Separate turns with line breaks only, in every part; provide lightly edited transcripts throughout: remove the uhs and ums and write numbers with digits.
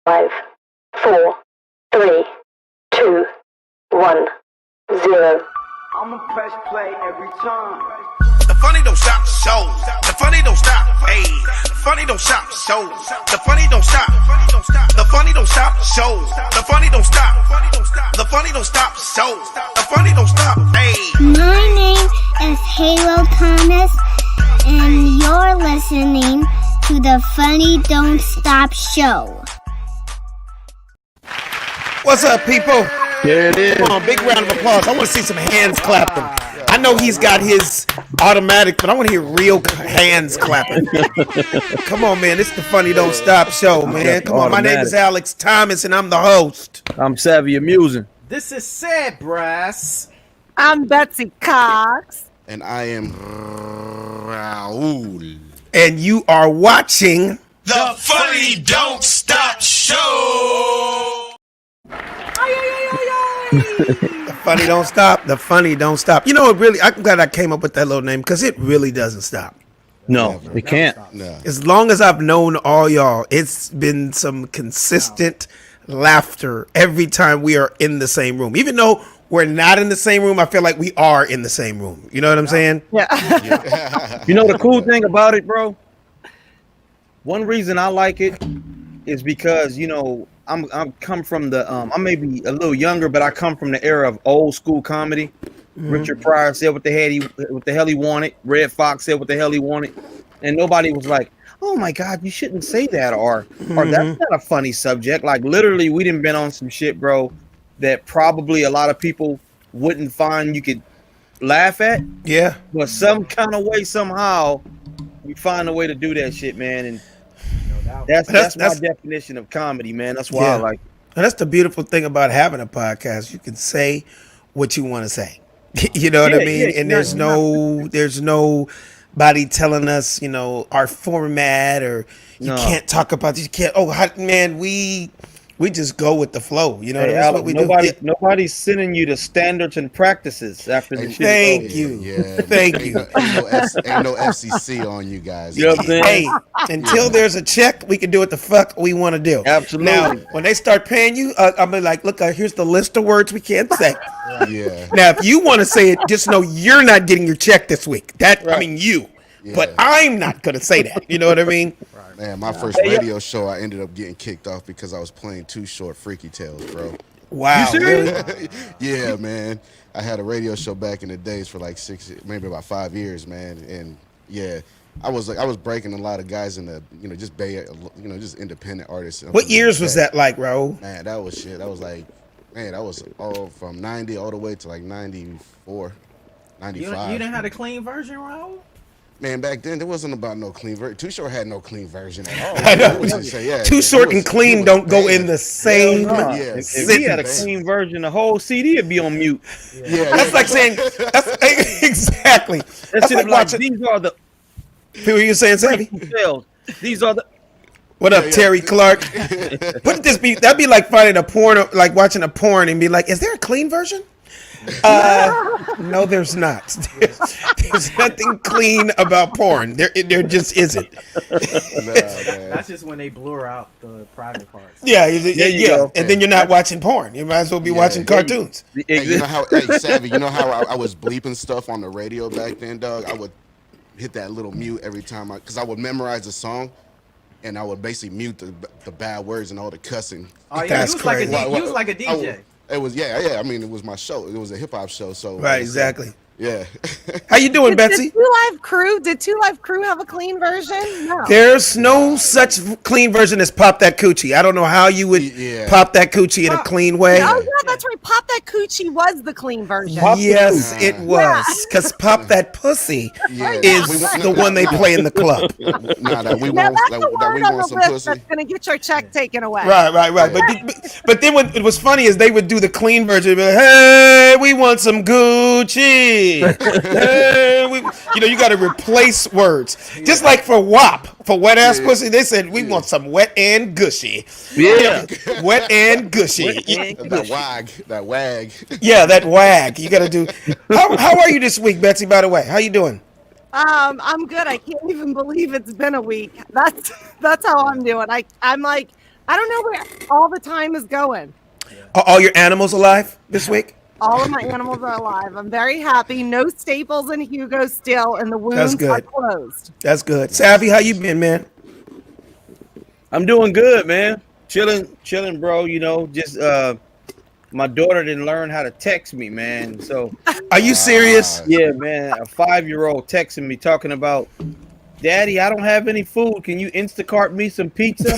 5, 4, 3, 2, 1, 0.
I'ma press play every time.
The funny don't stop show. The funny don't stop. Hey, the funny don't stop show. The funny don't stop. The funny don't stop show. The funny don't stop. The funny don't stop show. The funny don't stop. Hey.
My name is Halo Thomas, and you're listening to the Funny Don't Stop Show.
What's up, people?
Here it is.
Come on, big round of applause. I want to see some hands clapping. I know he's got his automatic, but I want to hear real hands clapping. Come on, man. This is the Funny Don't Stop Show, man. Come on. My name is Alex Thomas, and I'm the host.
I'm Savvy Amusing.
This is Sad Brass.
I'm Betsy Cox.
And I am Raul.
And you are watching
The Funny Don't Stop Show.
The Funny Don't Stop. The Funny Don't Stop. You know, it really, I'm glad I came up with that little name because it really doesn't stop.
No, it can't.
No.
As long as I've known all y'all, it's been some consistent laughter every time we are in the same room. Even though we're not in the same room, I feel like we are in the same room. You know what I'm saying?
Yeah.
You know the cool thing about it, bro? One reason I like it is because, you know, I'm come from the I may be a little younger, but I come from the era of old school comedy. Richard Pryor said what the hell he wanted. Red Fox said what the hell he wanted, and nobody was like, "Oh my God, you shouldn't say that," or "That's not a funny subject." Like literally, we done been on some shit, bro, that probably a lot of people wouldn't find you could laugh at.
Yeah.
But some kind of way, somehow, we find a way to do that shit, man. And that's my definition of comedy, man. That's why I like it.
And that's the beautiful thing about having a podcast. You can say what you want to say. You know what I mean?
Yeah,
and there's nobody telling us, you know, our format or you can't talk about this. You can't. Oh, man, we just go with the flow. You know,
Hey,
that's
Alex,
what we do.
nobody's sending you the standards and practices after the shit.
Thank you.
Yeah.
Thank you.
Ain't no FCC on you guys.
You know what I'm saying?
Hey, until there's a check, we can do what the fuck we want to do.
Absolutely.
Now, when they start paying you, I'm like, look, here's the list of words we can't say.
Yeah.
Now, if you want to say it, just know you're not getting your check this week. I mean, you.
Yeah.
But I'm not going to say that. You know what I mean?
Man, my first radio show, I ended up getting kicked off because I was playing Too Short Freaky Tales, bro.
Wow.
You serious?
Really?
Yeah, man. I had a radio show back in the days for like maybe about 5 years, man. And yeah, I was breaking a lot of guys in the, you know, just just independent artists.
What years was that like, Raul?
Man, that was shit. That was like, man, that was all from 90 all the way to like 94, 95.
You didn't have a clean version, Raul?
Man, back then there wasn't about no clean version. Too Short had no clean version at all.
I know.
Yeah,
Too Short and clean don't go in the same
Nah,
Yeah,
if he had a
sentence.
clean version, the whole CD would be on mute.
Yeah,
That's like saying, exactly.
That
That's
shit
like
like
watching.
these are the
Who are you saying, Savvy?
sales. These are the
What up, Terry Clark? Wouldn't this be? That'd be like finding a porn, like watching a porn, and be like, "Is there a clean version?" No, there's not. There's nothing clean about porn. There just isn't.
That's just when they blur out the private parts.
Yeah.
go.
And then you're not watching porn. You might as well be watching cartoons.
Hey, you know how, Savvy, you know how I was bleeping stuff on the radio back then, dog? I would hit that little mute every time because I would memorize the song, and I would basically mute the bad words and all the cussing.
Oh yeah,
That's
you was like a
crazy.
you was like a DJ.
It was yeah. I mean, it was my show. It was a hip hop show. So
Right, exactly.
Yeah.
How you doing, Betsy?
Did Two Live Crew have a clean version? No.
There's no such clean version as Pop That Coochie. I don't know how you would pop that coochie in a clean way.
Oh yeah, that's right. Pop That Coochie was the clean version.
Yes, it was. Because Pop That Pussy is the one they play in the club.
Nah, that we
Now
want
that's the
that we
word on
want
the
some
list
pussy.
that's gonna get your check taken away.
Right. But then what it was funny is they would do the clean version. Be like, hey, we want some Gucci. Hey, you got to replace words. Just like for WAP, for wet ass pussy, they said we want some wet and gushy.
Yeah.
Wet and gushy.
That wag.
Yeah, that wag. You got to do. How are you this week, Betsy? By the way, how you doing?
I'm good. I can't even believe it's been a week. That's how I'm doing. I'm like I don't know where all the time is going.
Are all your animals alive this week?
All of my animals are alive. I'm very happy. No Staples and Hugo still, and the wounds are
good.
closed.
That's good. Savvy, how you been, man?
I'm doing good, man. Chilling, bro. You know, just my daughter didn't learn how to text me, man. So
Are you serious?
yeah, man, a 5-year-old texting me talking about, Daddy, I don't have any food. Can you Instacart me some pizza?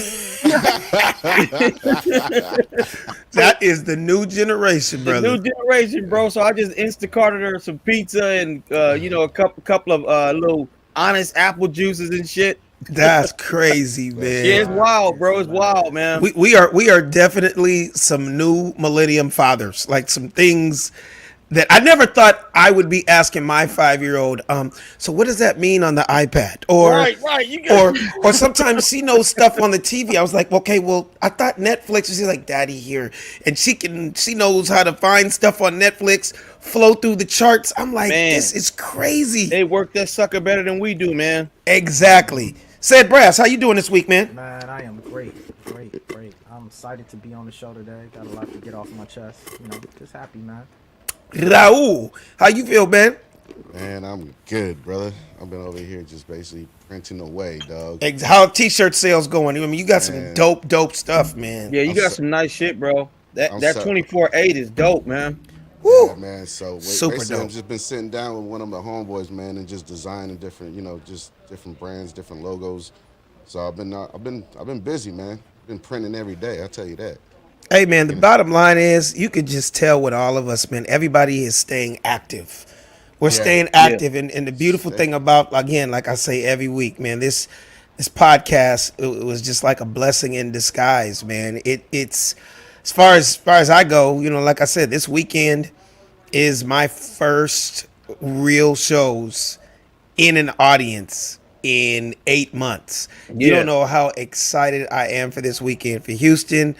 That is the new generation,
The
brother.
new generation, bro. So I just Instacarted her some pizza and you know, a couple of little honest apple juices and shit.
That's crazy, man.
Yeah, it's wild, bro. It's wild, man.
We are definitely some new millennium fathers. Like some things that I never thought I would be asking my 5-year-old. So what does that mean on the iPad? Or
Right. You got
or sometimes she knows stuff on the TV. I was like, okay, well, I thought Netflix. She's like, Daddy here, and she knows how to find stuff on Netflix, flow through the charts. I'm like,
Man.
this is crazy.
they work that sucker better than we do, man.
Exactly. Said Brass, how you doing this week, man?
Man, I am great. I'm excited to be on the show today. Got a lot to get off my chest. You know, just happy, man.
Raul, how you feel, man?
Man, I'm good, brother. I've been over here just basically printing away, dog.
How t-shirt sales going? I mean, you got some
Man.
dope stuff, man.
Yeah, you
I'm
got
so-
some nice shit, bro. That
I'm
that
so-
24/8 is dope, man.
Woo.
Yeah, man. So
Super
basically,
dope.
I've just been sitting down with one of my homeboys, man, and just designing different, just different brands, different logos. So I've been busy, man. Been printing every day. I tell you that.
Hey, man, the bottom line is you could just tell with all of us, man, everybody is staying active. We're staying active. And the beautiful thing about, again, like I say every week, man, this podcast, it was just like a blessing in disguise, man. It's as far as I go, like I said, this weekend is my first real shows in an audience in 8 months. You
Yeah.
don't know how excited I am for this weekend for Houston,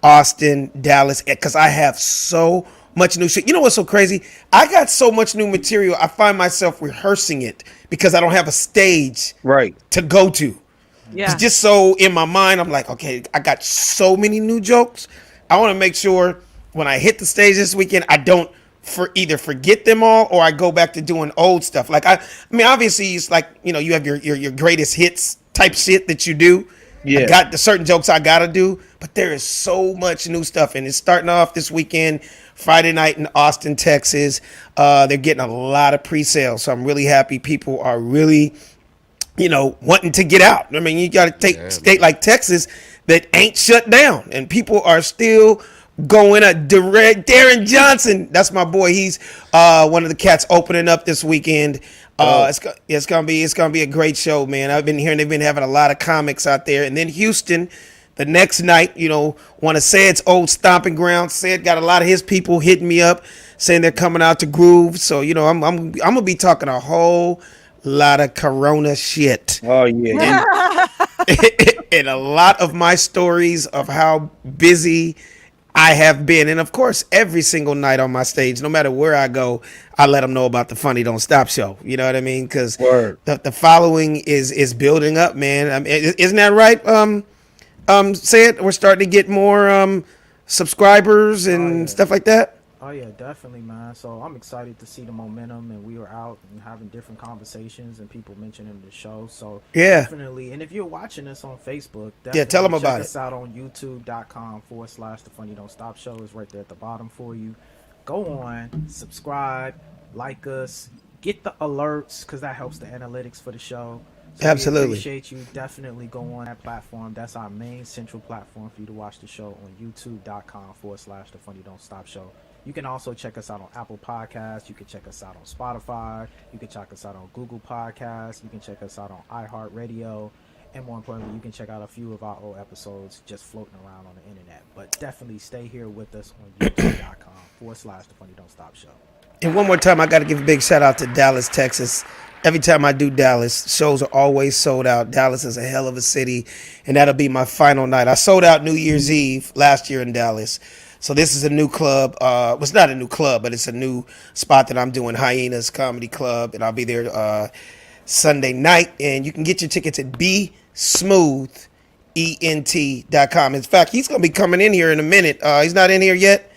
Austin, Dallas, because I have so much new shit. You know what's so crazy? I got so much new material. I find myself rehearsing it because I don't have a stage
Right.
to go to.
Yeah.
It's just so in my mind, I'm like, okay, I got so many new jokes. I want to make sure when I hit the stage this weekend, I don't either forget them all or I go back to doing old stuff. Like I mean, obviously it's like, you have your greatest hits type shit that you do.
Yeah.
I got the certain jokes I gotta do, but there is so much new stuff, and it's starting off this weekend, Friday night in Austin, Texas. They're getting a lot of pre-sales, so I'm really happy. People are really, wanting to get out. I mean, you got to take a state like Texas that ain't shut down, and people are still going up. Darren Johnson, that's my boy. He's one of the cats opening up this weekend. It's gonna be a great show, man. I've been hearing they've been having a lot of comics out there, and then Houston. The next night, one of Said's old stomping grounds. Said got a lot of his people hitting me up, saying they're coming out to groove. So I'm gonna be talking a whole lot of Corona shit.
Oh yeah.
And a lot of my stories of how busy I have been. And of course, every single night on my stage, no matter where I go, I let them know about the Funny Don't Stop show. You know what I mean? Because the following is building up, man. I mean, isn't that right? Say it. We're starting to get more subscribers and stuff like that.
Oh yeah, definitely, man. So I'm excited to see the momentum, and we were out and having different conversations and people mentioning the show. So
Yeah.
definitely. And if you're watching us on Facebook,
Yeah, tell 'em about
check
it.
us out on YouTube.com/The Funny Don't Stop Show is right there at the bottom for you. Go on, subscribe, like us, get the alerts because that helps the analytics for the show. So
Absolutely.
we appreciate you. Definitely go on that platform. That's our main central platform for you to watch the show on YouTube.com/The Funny Don't Stop Show. You can also check us out on Apple Podcasts. You can check us out on Spotify. You can check us out on Google Podcasts. You can check us out on iHeartRadio. And more importantly, you can check out a few of our old episodes just floating around on the internet. But definitely stay here with us on YouTube.com/The Funny Don't Stop Show.
And one more time, I got to give a big shout out to Dallas, Texas. Every time I do Dallas, shows are always sold out. Dallas is a hell of a city, and that'll be my final night. I sold out New Year's Eve last year in Dallas. So this is a new club. Well, it's not a new club, but it's a new spot that I'm doing, Hyenas Comedy Club, and I'll be there Sunday night. And you can get your tickets at Be Smooth ENT.com. In fact, he's going to be coming in here in a minute. He's not in here yet.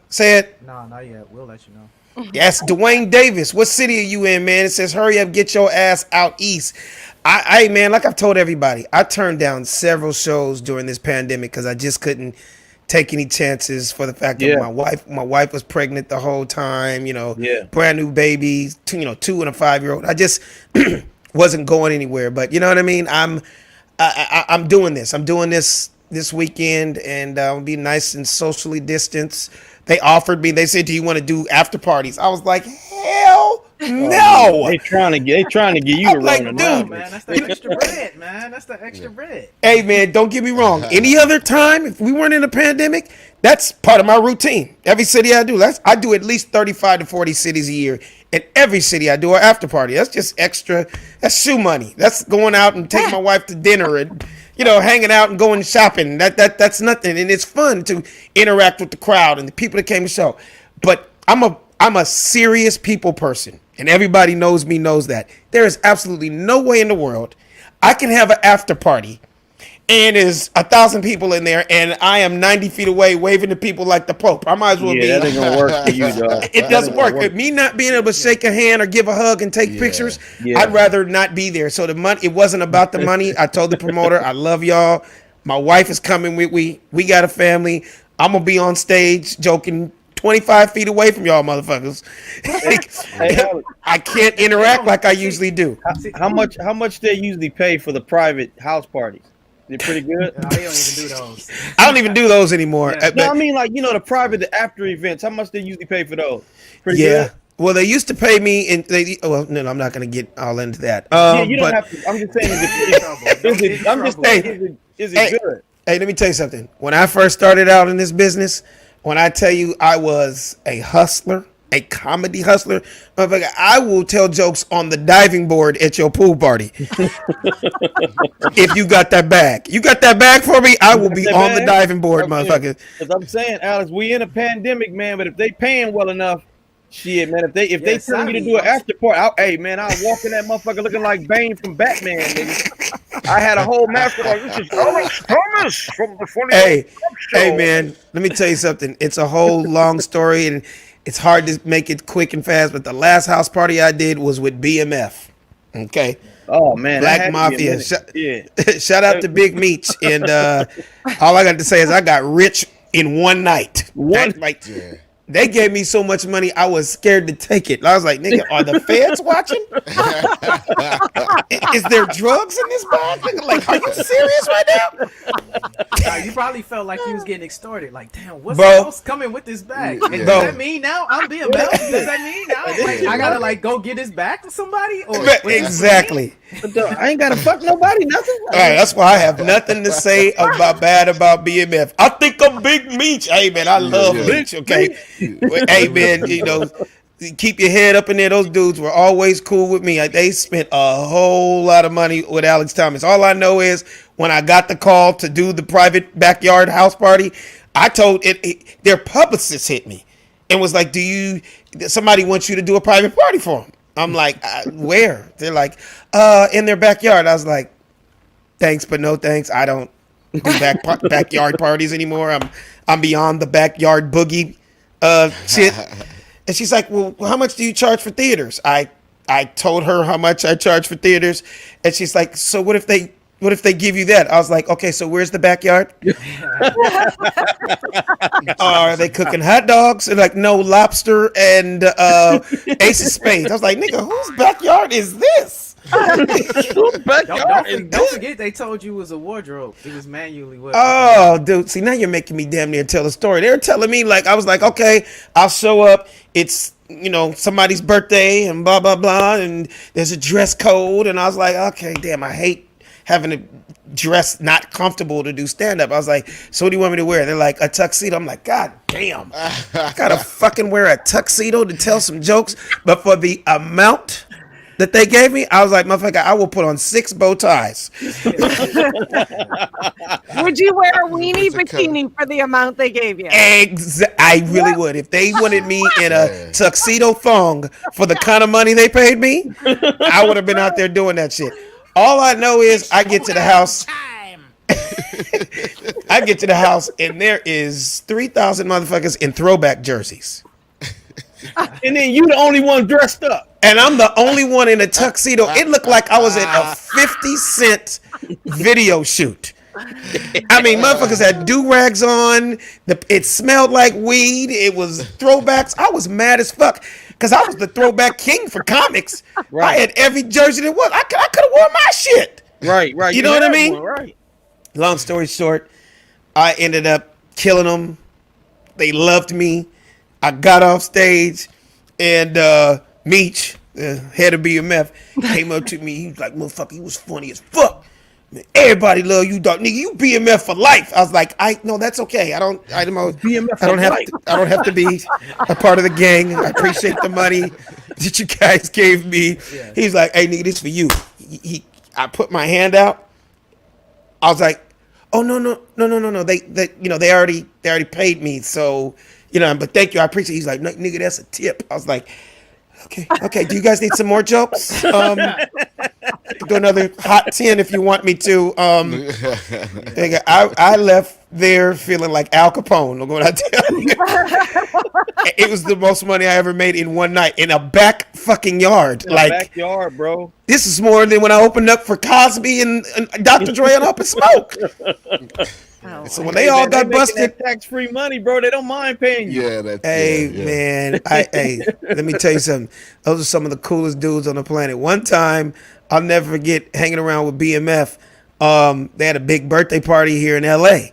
Say it.
No, not yet. We'll let you know.
Yes, Dwayne Davis. What city are you in, man? It says, hurry up, get your ass out east. I man, like I've told everybody, I turned down several shows during this pandemic because I just couldn't take any chances for the fact that my wife was pregnant the whole time, brand new babies, 2 and a 5-year-old. I just wasn't going anywhere. But you know what I mean? I'm doing this. I'm doing this weekend, and I'll be nice and socially distanced. They offered me. They said, "Do you want to do after parties?" I was like, "Hell no!"
They trying to get you to
like,
run
dude,
man, that's the extra bread, man. That's the extra bread.
Hey, man, don't get me wrong. Any other time, if we weren't in a pandemic, that's part of my routine. Every city I do, I do at least 35 to 40 cities a year. In every city, I do an after party. That's just extra. That's shoe money. That's going out and taking my wife to dinner and hanging out and going shopping. That's nothing, and it's fun to interact with the crowd and the people that came to the show. But I'm a serious people person, and everybody knows me, knows that. There is absolutely no way in the world I can have an after party and there's 1,000 people in there, and I am 90 feet away waving to people like the Pope. I might as well be.
Yeah, that ain't gonna work for you, dog.
It doesn't work. Me not being able to shake a hand or give a hug and take pictures, I'd rather not be there. So the money, it wasn't about the money. I told the promoter, I love y'all. My wife is coming with me. We got a family. I'm gonna be on stage joking 25 feet away from y'all motherfuckers. I can't interact like I usually do.
How much they usually pay for the private house parties? They're pretty good.
No, they don't even do those.
I don't even do those anymore.
Yeah.
No, I mean, like, the private, the after events. How much they usually pay for those? Pretty good.
Well, they used to pay me, and no, I'm not going to get all into that.
You don't have to. I'm just saying, is it good?
Hey, let me tell you something. When I first started out in this business, when I tell you I was a hustler, a comedy hustler, motherfucker, I will tell jokes on the diving board at your pool party. If you got that bag. You got that bag for me, I will be on the diving board, motherfucker.
Because I'm saying, Alex, we in a pandemic, man, but if they paying well enough, shit, man, if they tell you to do an after party, hey, man, I'll walk in that motherfucker looking like Bane from Batman, nigga. I had a whole mask on. This is Alex Thomas from the Funny Show.
Hey, man, let me tell you something. It's a whole long story, and it's hard to make it quick and fast, but the last house party I did was with BMF. Okay.
Oh, man.
Black Mafia. Shout out to Big Meech. And all I got to say is I got rich in one night. They gave me so much money, I was scared to take it. I was like, nigga, are the feds watching? Is there drugs in this bag? Nigga, like, are you serious right now?
You probably felt like you was getting extorted. Like, damn, what's else coming with this bag? And does that mean now I'm being melted? Does that mean now I gotta go get this back to somebody? Or
exactly.
I ain't gotta fuck nobody, nothing.
All right, that's why I have nothing to say about BMF. I think I'm Big Meech. Hey, man, I love Meech, okay? Hey, man, keep your head up in there. Those dudes were always cool with me. They spent a whole lot of money with Alex Thomas. All I know is when I got the call to do the private backyard house party, I told their publicist hit me and was like, somebody wants you to do a private party for them. I'm like, where? They're like, in their backyard. I was like, thanks, but no thanks. I don't do backyard parties anymore. I'm beyond the backyard boogie shit. And she's like, well, how much do you charge for theaters? I told her how much I charge for theaters, and she's like, so what if they give you that? I was like, okay, so where's the backyard? Are they cooking hot dogs? And like, no, lobster and Ace of Spades. I was like, nigga, whose backyard is this?
Don't forget they told you it was a wardrobe. It was manually what?
Oh, dude. See, now you're making me damn near tell a story. They're telling me, like, I was like, okay, I'll show up. It's, somebody's birthday and blah, blah, blah. And there's a dress code. And I was like, okay, damn, I hate having to dress not comfortable to do stand-up. I was like, so what do you want me to wear? They're like, a tuxedo. I'm like, God damn. I gotta fucking wear a tuxedo to tell some jokes. But for the amount that they gave me, I was like, motherfucker, I will put on 6 bow ties.
Would you wear a weenie bikini for the amount they gave you?
I really would. If they wanted me in a tuxedo thong for the kind of money they paid me, I would have been out there doing that shit. All I know is I get to the house. I get to the house and there is 3,000 motherfuckers in throwback jerseys.
And then you the only one dressed up.
And I'm the only one in a tuxedo. It looked like I was at a 50 Cent video shoot. I mean, motherfuckers had do-rags on. It smelled like weed. It was throwbacks. I was mad as fuck because I was the throwback king for comics.
Right.
I had every jersey there was. I could have worn my shit.
Right.
You know what I
had
mean?
one, right.
Long story short, I ended up killing them. They loved me. I got off stage, and Meech, the head of BMF, came up to me. He was like, "Motherfucker, you was funny as fuck. Man, everybody love you, dog. Nigga, you BMF for life." I was like, "No, that's okay. I don't have to be a part of the gang. I appreciate the money that you guys gave me." Yeah. He's like, "Hey, nigga, this for you." I put my hand out. I was like, "Oh no. They already paid me, so but thank you, I appreciate it." He's like, "No, nigga, that's a tip." I was like, okay. Do you guys need some more jokes? Do another hot 10 if you want me to. I left there feeling like Al Capone. Look what I tell you. It was the most money I ever made in one night in a back fucking yard.
Backyard, bro.
This is more than when I opened up for Cosby and Dr. Dre on Up and Smoke. So when they all got busted,
tax-free money, bro, they don't mind paying you.
Yeah, that's
man. Let me tell you something. Those are some of the coolest dudes on the planet. One time, I'll never forget hanging around with BMF. They had a big birthday party here in LA,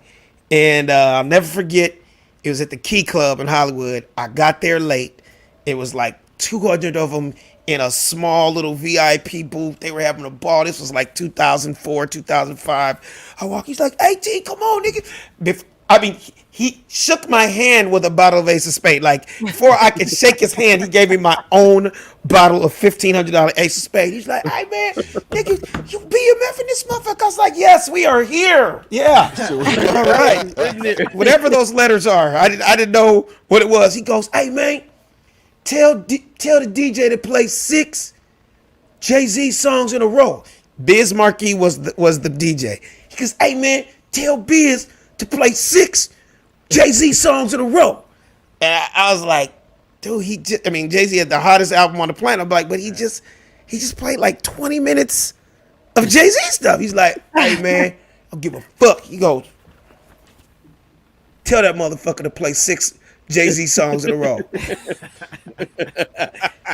and I'll never forget. It was at the Key Club in Hollywood. I got there late. It was like 200 of them in a small little VIP booth. They were having a ball. This was like 2004, 2005. I walk. He's like, "Hey, T, come on, nigga." He shook my hand with a bottle of Ace of Spades. Like, before I could shake his hand, he gave me my own bottle of $1,500 Ace of Spades. He's like, "Hey, man, nigga, you BMF in this motherfucker?" I was like, "Yes, we are here." Yeah. All right. Whatever those letters are. I didn't know what it was. He goes, "Hey, man, tell the DJ to play 6 Jay-Z songs in a row." Biz Markie was the DJ. He goes, "Hey, man, tell Biz to play 6 Jay-Z songs in a row." And I was like, dude, Jay-Z had the hottest album on the planet. I'm like, but he just played like 20 minutes of Jay-Z stuff. He's like, "Hey, man, I don't give a fuck." He goes, "Tell that motherfucker to play 6 Jay-Z songs in a row."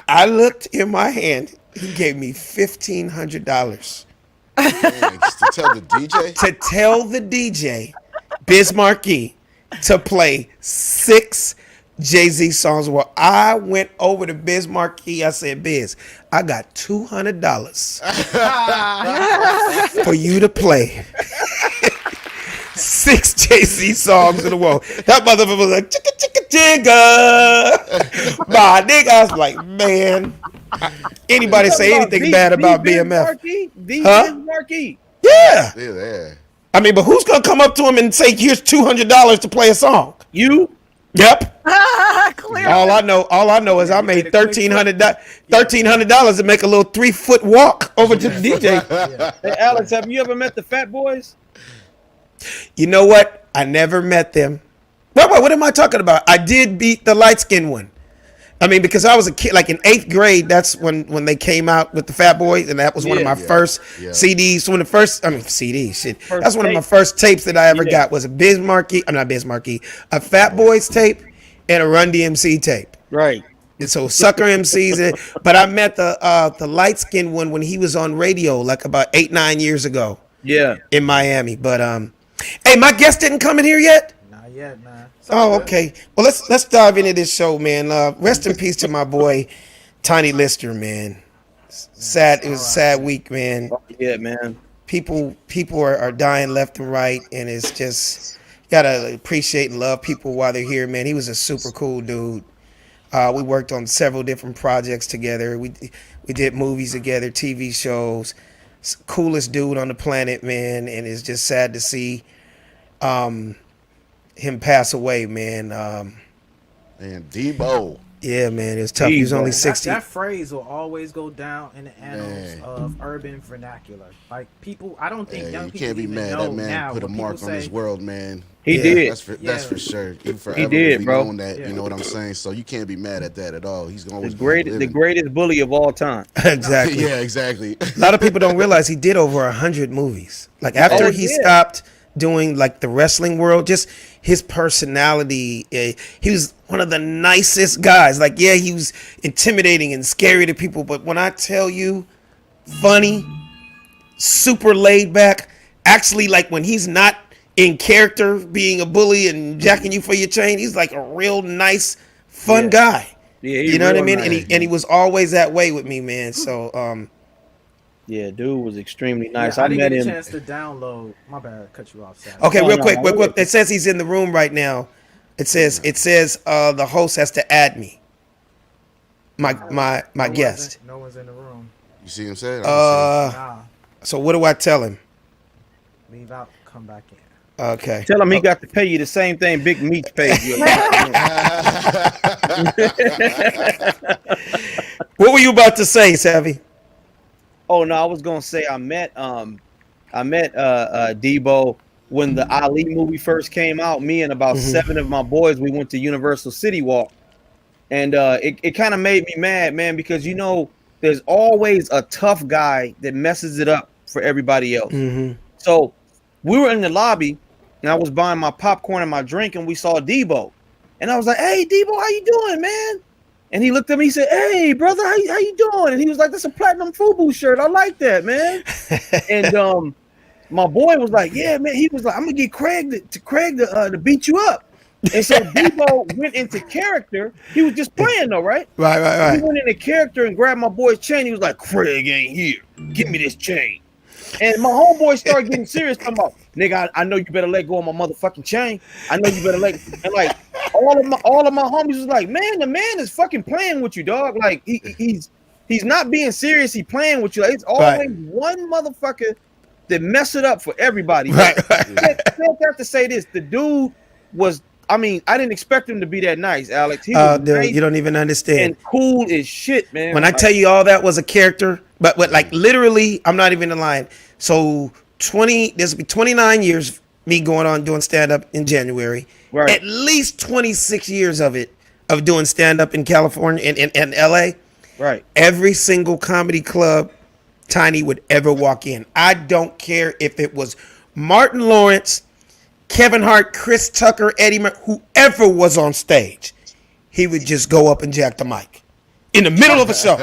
I looked in my hand. He gave me $1,500.
Just to tell the DJ?
To tell the DJ, Biz Markie, to play 6 Jay-Z songs. Well, I went over to Biz Markie. I said, "Biz, I got $200 for you to play 6 Jay-Z songs in a row." That motherfucker was like, "Chicka chicka chicka." My nigga, I was like, man. Anybody say anything bad about BMF?
Biz Markie.
Yeah.
Yeah.
I mean, but who's gonna come up to him and say, "Here's $200 to play a song"?
You?
Yep.
Clearly.
All I know is I made $1,300 to make a little 3-foot walk over to the DJ.
Hey, Alex, have you ever met the Fat Boys?
You know what? I never met them. Wait, what am I talking about? I did beat the light skinned one. I mean, because I was a kid, like in 8th grade, that's when they came out with the Fat Boys, and that was one of my first CDs. So CDs, shit. That's one of my first tapes that I ever got was a a Fat Boys tape and a Run DMC tape.
Right.
And so Sucker MCs, but I met the light skinned one when he was on radio, like about 8-9 years ago.
Yeah.
In Miami, but hey, my guest didn't come in here yet.
Not yet, man.
Oh, okay. Well, let's dive into this show, man. Rest in peace to my boy, Tiny Lister, man. Sad. It was a sad week, man.
Yeah, man.
People are dying left and right, and it's just gotta appreciate and love people while they're here, man. He was a super cool dude. We worked on several different projects together. We did movies together, TV shows. Coolest dude on the planet, man. And it's just sad to see him pass away, man.
And Debo.
Yeah, man, it was tough. He was only 60.
That phrase will always go down in the annals
Man.
of urban vernacular. Like people, I don't think
Hey,
young
you
people
can't be
even
mad.
know
That man
now
put a
when
mark
people
on this
say-
world, man.
He did.
That's for sure. He forever
did,
will be
bro.
known that.
Yeah.
You know what I'm saying? So you can't be mad at that at all. He's gonna
The
always be
greatest, the
living.
greatest bully of all time.
Exactly.
Yeah, exactly.
A lot of people don't realize he did over 100 movies. Like after
Oh,
he
yeah.
stopped doing like the wrestling world, just his personality, he was one of the nicest guys. Like, yeah, he was intimidating and scary to people, but when I tell you, funny, super laid back, actually, like when he's not in character being a bully and jacking you for your chain, he's like a real nice, fun
Yeah.
guy.
Yeah, he
You know what I
real
mean?
nice,
And he was always that way with me, man. So
yeah, dude was extremely nice.
Yeah, I
I
didn't
met
get a
him.
chance to download. My bad, cut you off, Sal.
okay,
No,
real
no,
quick,
no,
real quick. It says he's in the room right now. It says the host has to add me. My guest.
No one's in the room.
You see him say? I
Nah,
So what do I tell him?
leave out, come back in.
Okay.
Tell him he got to pay you the same thing Big Meats paid you.
What were you about to say, Savvy?
Oh no, I was gonna say I met Debo when the Ali movie first came out. Me and about 7 of my boys, we went to Universal City Walk, and it kind of made me mad, man, because you know there's always a tough guy that messes it up for everybody else. So we were in the lobby, and I was buying my popcorn and my drink, and we saw Debo, and I was like, "Hey, Debo, how you doing, man?" And he looked at me, he said, "Hey, brother, how you doing?" And he was like, "That's a platinum FUBU shirt. I like that, man." And my boy was like, "Yeah, man." He was like, "I'm gonna get Craig to beat you up." And so Debo went into character. He was just playing though, right?
Right.
He went into character and grabbed my boy's chain. He was like, "Craig ain't here. Give me this chain." And my homeboy started getting serious. Talking about, "Nigga, I know you better let go of my motherfucking chain. I know you better let." And like all of my homies was like, "Man, the man is fucking playing with you, dog. Like he's not being serious. He playing with you. Like, it's always one motherfucker that mess it up for everybody."
Right.
I have to say this: the dude was. I mean, I didn't expect him to be that nice, Alex. He was
Dude,
nice
you don't even understand.
and cool as shit, man.
When I tell you all that was a character, but like literally, I'm not even lying. So this will be 29 years me going on doing stand up in January.
Right.
At least 26 years of doing stand up in California and LA.
Right.
Every single comedy club Tiny would ever walk in. I don't care if it was Martin Lawrence, Kevin Hart, Chris Tucker, Eddie Murphy, whoever was on stage, he would just go up and jack the mic in the middle of a show.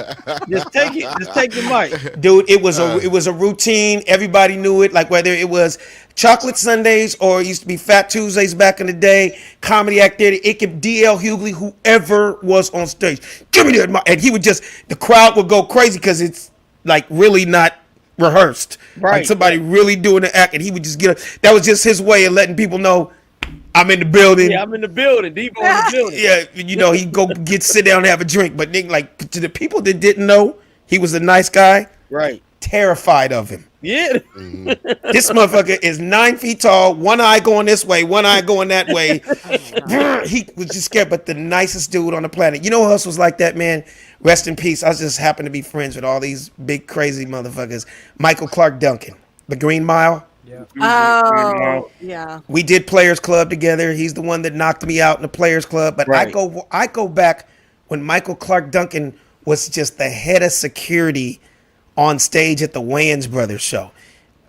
Just take it. Just take the mic.
Dude, it was a routine. Everybody knew it. Like whether it was Chocolate Sundays or it used to be Fat Tuesdays back in the day, Comedy Act Theater, it could DL Hughley, whoever was on stage. Give me that mic. And he would the crowd would go crazy because it's like really not rehearsed.
Right.
Like somebody really doing the act, and he would just that was just his way of letting people know I'm in the building.
Yeah, I'm in the building. Debo in the building.
Yeah, you know, he'd go sit down and have a drink. But then, like, to the people that didn't know he was a nice guy,
Right.
terrified of him.
Yeah.
This motherfucker is 9 feet tall, one eye going this way, one eye going that way. He was just scared, but the nicest dude on the planet. You know who else was like that, man? Rest in peace. I just happen to be friends with all these big, crazy motherfuckers. Michael Clark Duncan, the Green Mile.
Yeah.
Oh, yeah.
We did Players Club together. He's the one that knocked me out in the Players Club. But
Right.
I go back when Michael Clark Duncan was just the head of security on stage at the Wayans Brothers show.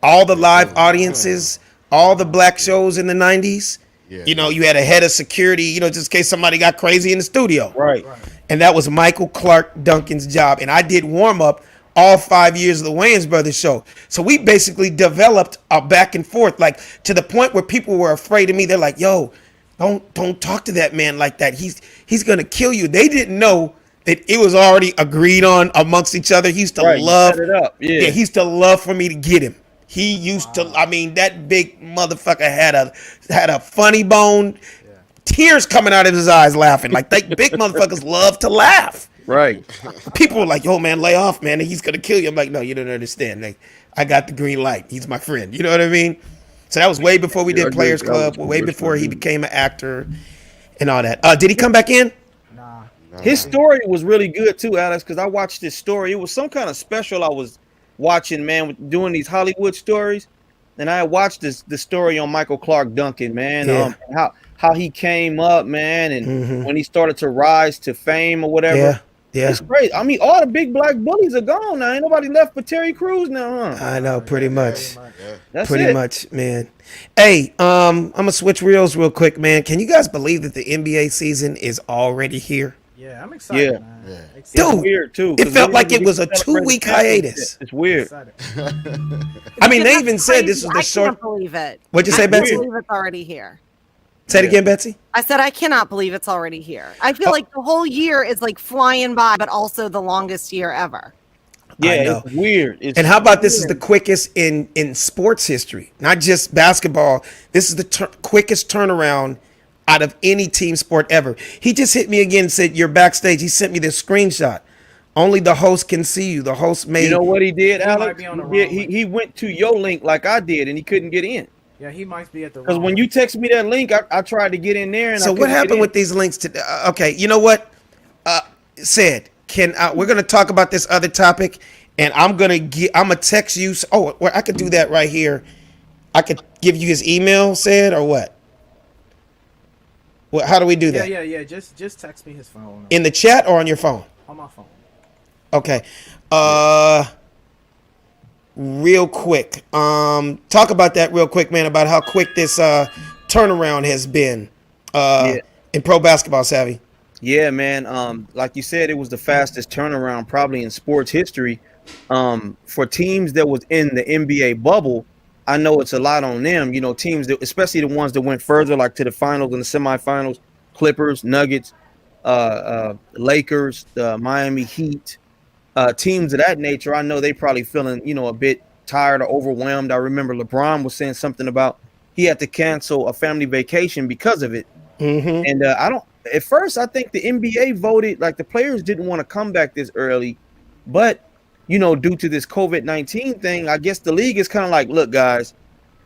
All the live audiences, all the black shows in the 90s.
Yeah.
You know, you had a head of security, you know, just in case somebody got crazy in the studio.
Right.
And that was Michael Clark Duncan's job. And I did warm up all 5 years of the Wayans Brothers show. So we basically developed a back and forth, like to the point where people were afraid of me. They're like, "Yo, don't talk to that man like that. He's gonna kill you." They didn't know that it was already agreed on amongst each other. He used to
Right. You
love
set it up. Yeah.
he used to love for me to get him. He used to, I mean, that big motherfucker had a funny bone, tears coming out of his eyes laughing. Like they big motherfuckers love to laugh.
Right.
People were like, "Yo, man, lay off, man. He's gonna kill you." I'm like, "No, you don't understand. Like, I got the green light. He's my friend." You know what I mean? So that was way before we did Players Club, way before he became an actor and all that. Did he come back in?
Nah.
His story was really good too, Alex, because I watched this story. It was some kind of special I was watching, man, doing these Hollywood stories, and I watched the story on Michael Clark Duncan, man.
Yeah.
How he came up, man, and when he started to rise to fame or whatever.
Yeah. Yeah.
It's great. I mean, all the big black bullies are gone now. Ain't nobody left but Terry Crews now, huh?
I know, pretty much.
That's
Pretty
it.
much, man. Hey, I'm gonna switch reels real quick, man. Can you guys believe that the NBA season is already here?
Yeah, I'm excited,
Yeah.
man.
Yeah.
Excited.
Dude,
Weird too.
it felt like it was a 2-week hiatus.
It's weird.
Excited.
I mean, they
That's
even said this
crazy.
was the
I
short.
can't believe it.
What'd you say,
I can't
Betsy?
believe it's already here.
Say it again, Betsy.
I said I cannot believe it's already here. I feel
Oh.
like the whole year is like flying by, but also the longest year ever.
Yeah,
know.
it's weird. It's
And how about this is the quickest in sports history, not just basketball. This is the quickest turnaround out of any team sport ever. He just hit me again and said, "You're backstage." He sent me this screenshot. Only the host can see you. The host made.
You know what he did,
He might
Alex?
be on the
He,
wrong
he,
link.
he went to your link like I did, and he couldn't get in.
Yeah, he might be at the
Because
wrong
when you text me that link, I tried to get in there. And
So what happened with these links today? Okay, you know what? Said we're gonna talk about this other topic, and I'm gonna text you. Oh, well, I could do that right here. I could give you his email, said, or what? What? How do we do that?
Yeah. Just text me his phone
In the chat or on your phone?
on my phone.
Okay. Real quick. Talk about that real quick, man, about how quick this turnaround has been in pro basketball, Savvy.
Yeah, man. Like you said, it was the fastest turnaround probably in sports history. For teams that was in the NBA bubble, I know it's a lot on them. You know, teams that, especially the ones that went further, like to the finals and the semifinals, Clippers, Nuggets, Lakers, the Miami Heat, teams of that nature. I know they probably feeling, a bit tired or overwhelmed. I remember LeBron was saying something about he had to cancel a family vacation because of it.
Mm-hmm.
And at first, I think the NBA voted like the players didn't want to come back this early, but due to this COVID-19 thing, I guess the league is kind of like, look, guys,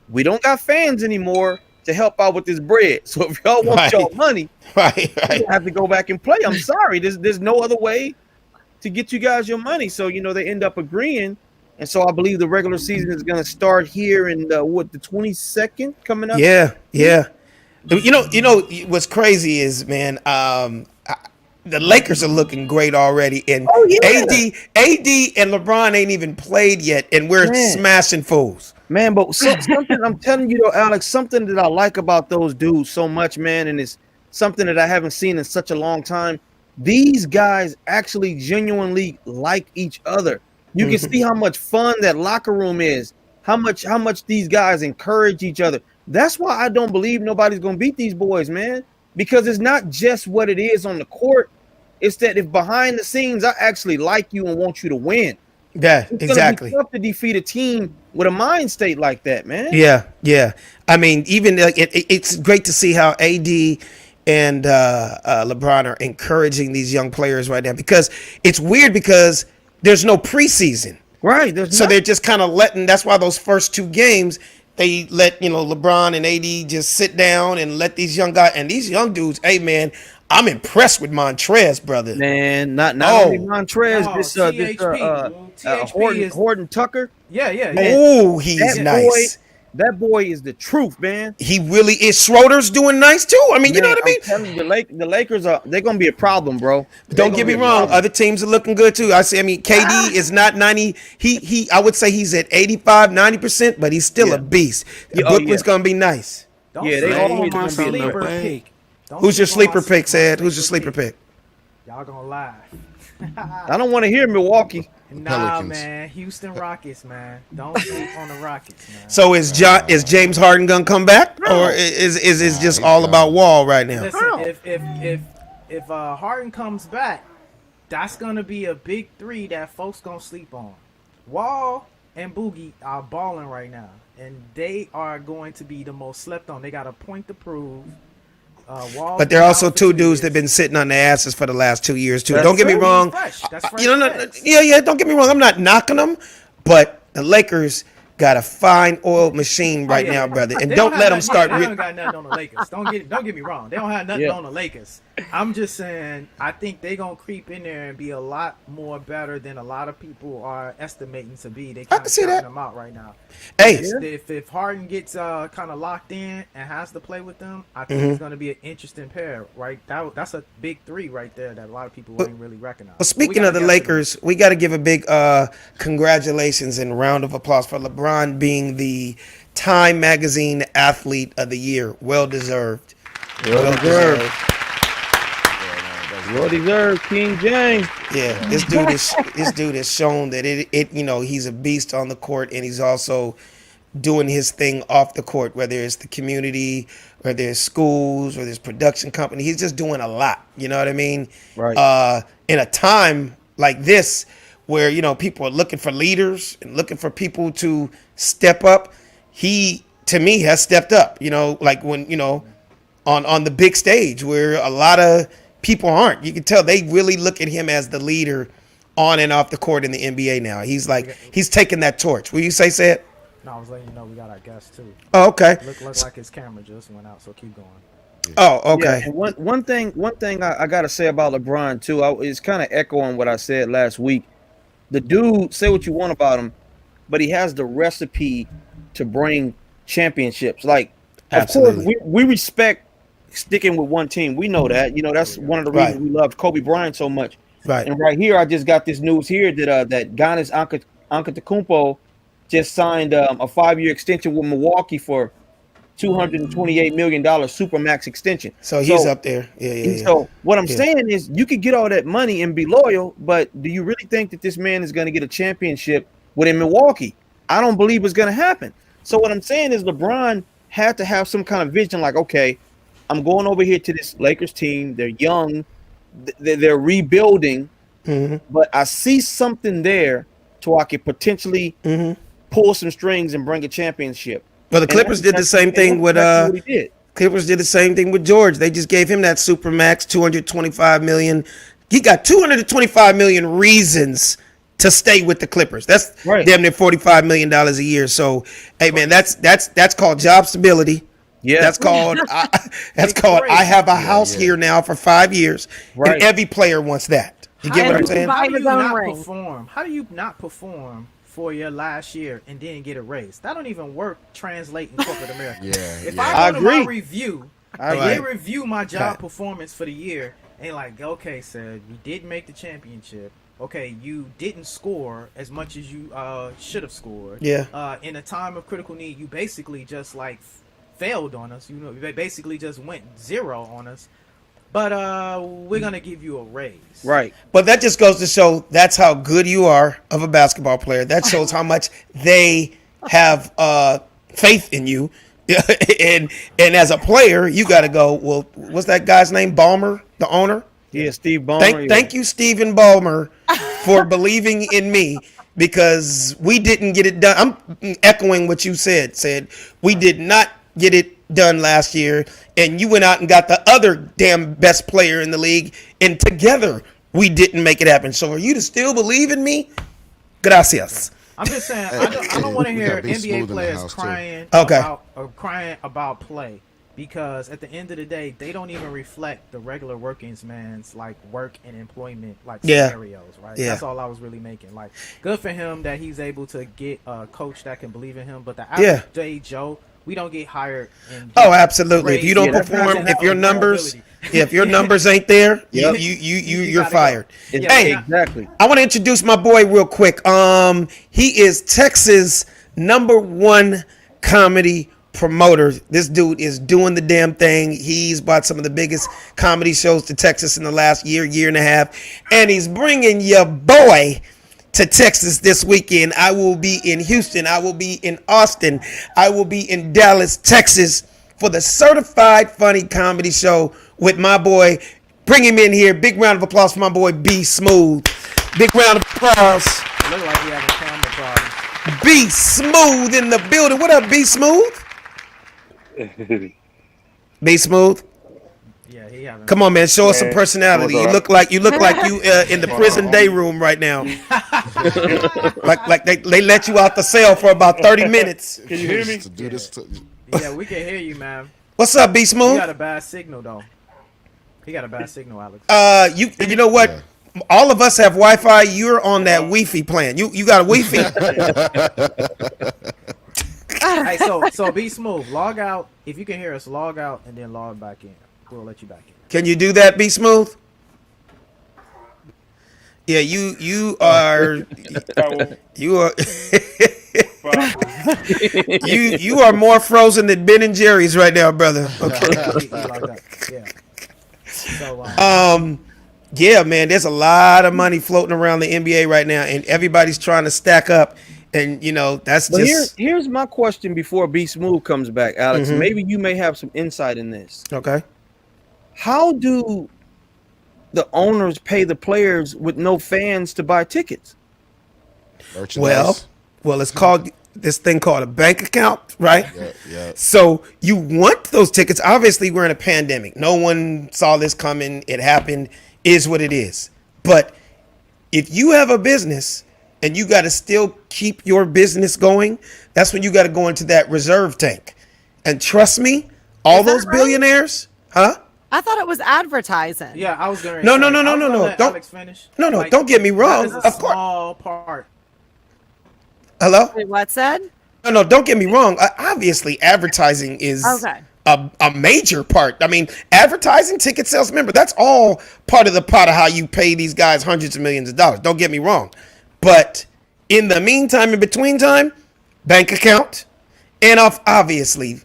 we don't got fans anymore to help out with this bread. So if y'all want y'all money,
right,
you have to go back and play. I'm sorry, there's no other way to get you guys your money. So they end up agreeing, and so I believe the regular season is going to start here in the 22nd coming up.
Yeah. What's crazy is, man, the Lakers are looking great already, and AD and LeBron ain't even played yet, and we're smashing fools.
Man, but something I'm telling you though, Alex, something that I like about those dudes so much, man, and it's something that I haven't seen in such a long time. These guys actually genuinely like each other. You can see how much fun that locker room is, how much these guys encourage each other. That's why I don't believe nobody's gonna beat these boys, man. Because it's not just what it is on the court. It's that if behind the scenes I actually like you and want you to win.
Yeah,
It's
exactly.
gonna be tough to defeat a team with a mind state like that, man.
Yeah. I mean, even it's great to see how AD and LeBron are encouraging these young players right now, because it's weird because there's no preseason.
Right.
So they're just kind of letting. That's why those first two games they let LeBron and AD just sit down and let these young guys and these young dudes. Hey, man, I'm impressed with Montrez, brother.
Man, not only Montrez,
THP
Horton Tucker.
Yeah.
Oh, he's
That
nice.
That boy is the truth, man.
He really is. Schroeder's doing nice too. I mean, you know what I mean?
I'm telling you, the Lakers they're gonna be a problem, bro.
Don't get me wrong. Other teams are looking good too. KD is not 90. I would say he's at 85, 90%, but he's still a beast. Brooklyn's gonna be nice.
They always gonna be
sleeper
lit.
pick.
Who's your sleeper pick, Sad? Who's your sleeper pick?
Y'all gonna laugh.
I don't want to hear Milwaukee.
Nah,
Pelicans.
man. Houston Rockets, man. Don't sleep on the Rockets, man.
So is James Harden gonna come back, or is it just all about Wall right now?
Listen, if Harden comes back, that's gonna be a big three that folks gonna sleep on. Wall and Boogie are balling right now, and they are going to be the most slept on. They got a point to prove.
But they're also two dudes that've been sitting on their asses for the last 2 years too. Don't get me wrong.
That's fresh.
Don't get me wrong. I'm not knocking them, but the Lakers, got a fine oiled machine right now, brother. And don't let them start.
They don't got nothing on the Lakers. Don't get me wrong. They don't have nothing on the Lakers. I'm just saying, I think they gonna creep in there and be a lot more better than a lot of people are estimating to be. They kind of counting them out right now.
Hey,
if Harden gets kind of locked in and has to play with them, I think it's gonna be an interesting pair. Right, that's a big three right there that a lot of people ain't really recognize.
Well, speaking of the Lakers, we got to give a big congratulations and round of applause for LeBron being the Time Magazine Athlete of the Year. Well deserved.
Well deserved, King James.
Yeah, this dude has shown that it he's a beast on the court, and he's also doing his thing off the court, whether it's the community, whether it's schools, or there's production company. He's just doing a lot. You know what I mean?
Right.
In a time like this, where people are looking for leaders and looking for people to step up, he, to me, has stepped up. Like when on the big stage where a lot of people aren't. You can tell they really look at him as the leader on and off the court in the NBA now. He's taking that torch. Will you say it?
No, I was letting you know we got our guest too.
Oh, okay.
Look like his camera just went out, so keep going.
Oh, okay.
Yeah, one thing I gotta say about LeBron too, is kind of echoing what I said last week. The dude, say what you want about him, but he has the recipe to bring championships. Like,
absolutely.
Of course, we respect sticking with one team. We know that. That's one of the reasons we love Kobe Bryant so much.
Right.
And right here, I just got this news here that Giannis Antetokounmpo just signed a 5-year extension with Milwaukee for $228 million supermax extension.
So he's up there. Yeah.
So what I'm saying is, you could get all that money and be loyal, but do you really think that this man is going to get a championship within Milwaukee? I don't believe it's going to happen. So what I'm saying is, LeBron had to have some kind of vision, like, okay, I'm going over here to this Lakers team. They're young, they're rebuilding, but I see something there to where I could potentially pull some strings and bring a championship.
Well, the Clippers did the same thing with Clippers did the same thing with George. They just gave him that supermax, $225 million. He got $225 million reasons to stay with the Clippers. That's damn near $45 million a year. So, hey man, that's called job stability. Yeah, that's called I have a house here now for 5 years, and every player wants that. You get what I'm saying?
How do you not perform for your last year and then get a raise? That don't even work translating corporate America. If I go to my review, they review my job performance for the year, and like, okay, said you didn't make the championship. Okay, you didn't score as much as you should have scored.
Yeah.
In a time of critical need, you basically just like failed on us. They basically just went zero on us. But we're gonna give you a raise.
Right. But that just goes to show that's how good you are of a basketball player. That shows how much they have faith in you. and as a player, you got to go, well, what's that guy's name? Ballmer, the owner?
Yeah, Steve Ballmer.
Thank you, Stephen Ballmer, for believing in me, because we didn't get it done. I'm echoing what you said. We did not get it done last year, and you went out and got the other damn best player in the league, and together we didn't make it happen. So are you to still believe in me? Gracias.
I'm just saying, I don't want to hear NBA players crying about play, because at the end of the day, they don't even reflect the regular working man's like work and employment scenarios, right? Yeah. That's all I was really making. Like, good for him that he's able to get a coach that can believe in him, but the average day Joe, we don't get hired.
Absolutely. If you don't perform, if your numbers ain't there, you're fired. Hey, exactly. I want to introduce my boy real quick. He is Texas' #1 comedy promoter. This dude is doing the damn thing. He's brought some of the biggest comedy shows to Texas in the last year and a half, and he's bringing your boy to Texas this weekend. I will be in Houston. I will be in Austin. I will be in Dallas, Texas for the Certified Funny Comedy Show with my boy. Bring him in here. Big round of applause for my boy B Smooth. Big round of applause.
Look like we have a camera problem.
B Smooth in the building. What up, B Smooth? B Smooth?
Yeah, he having
Come on, man. Show us some
Man,
personality.
what's
You
up?
look like you in the prison day room right now. like they let you out the cell for about 30 minutes.
Can you hear me?
To do this to-
Yeah, we can hear you, man.
What's up, B
He
Smooth?
got a bad signal though. He got a bad signal, Alex.
You know what?
Yeah.
All of us have Wi-Fi. You're on that Wi-Fi plan. You got a Wi-Fi.
Hey, so be smooth. Log out. If you can hear us, log out and then log back in. We'll let you back in.
Can you do that, B Smooth? Yeah, you are you are you are more frozen than Ben and Jerry's right now, brother. Okay.
Like that. Yeah. So
Yeah, man, there's a lot of money floating around the NBA right now, and everybody's trying to stack up. And you know, that's
But
just
here's my question before B Smooth comes back, Alex.
Mhm.
Maybe you may have some insight in this.
okay.
How do the owners pay the players with no fans to buy tickets?
Merchandise.
Well, it's called this thing called a bank account, right?
Yeah.
So you want those tickets. Obviously, we're in a pandemic. No one saw this coming. It happened. Is what it is. But if you have a business and you got to still keep your business going, that's when you got to go into that reserve tank. And trust me, all
Is that
those
right?
billionaires, huh?
I thought it was advertising.
yeah, I was going.
No.
Don't.
Don't-
Alex finish.
No,
Like,
don't get me wrong.
That is a
Of course.
small part.
Hello?
Wait, what said?
No, don't get me wrong. Obviously, advertising is
Okay.
a major part. I mean, advertising, ticket sales, remember, that's all part of the pot of how you pay these guys hundreds of millions of dollars. Don't get me wrong. But in the meantime, in between time, bank account, and obviously,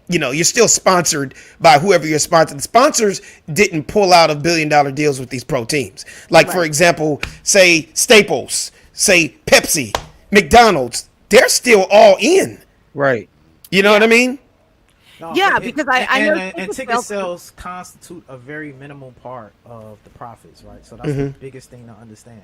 you know, you're still sponsored by whoever you're sponsored. The sponsors didn't pull out of $1 billion deals with these pro teams. Like, for example, say Staples, say Pepsi, McDonald's, they're still all in.
Right.
You know what I mean?
No,
Yeah, because I know
and
ticket
ticket
sales-
sales constitute a very minimal part of the profits, right? So that's
Mm-hmm.
the biggest thing to understand.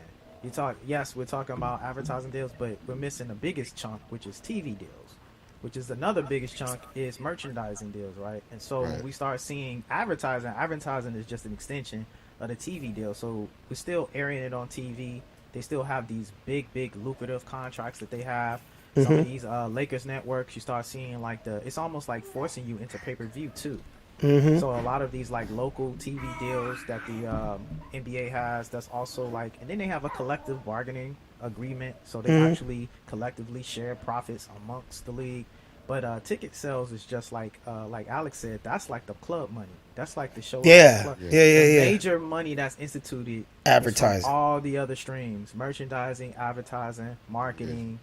Yes, we're talking about advertising deals, but we're missing the biggest chunk, which is TV deals, which is another biggest chunk is merchandising deals, right? And so when we start seeing advertising is just an extension of the TV deal. So we're still airing it on TV. They still have these big lucrative contracts that they have. Some of these Lakers networks, you start seeing like it's almost like forcing you into pay-per-view too. So a lot of these like local TV deals that the NBA has, that's also like, and then they have a collective bargaining agreement, so they actually collectively share profits amongst the league. But ticket sales is just like Alex said, that's like the club money. That's like the show.
Yeah.
The
Yeah.
major money that's instituted is from
Advertising.
all the other streams: merchandising, advertising, marketing,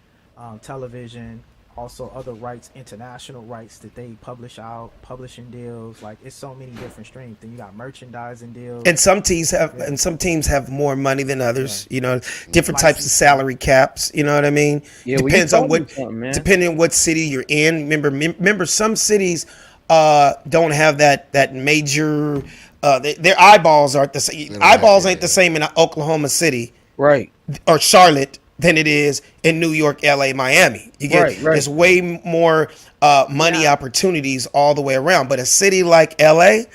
television, also other rights, international rights that they publish out, publishing deals. Like, it's so many different streams. Then you got merchandising deals.
And some teams have more money than others. You know, different types of salary caps. You know what I mean?
Yeah, well, you
Depends on
told me something, man.
depending on what city you're in. Remember, some cities don't have that major. Their eyeballs aren't the same. Eyeballs ain't the same in Oklahoma City
Right.
or Charlotte than it is in New York, LA, Miami. You get
Right.
there's way more money opportunities all the way around. But a city like LA,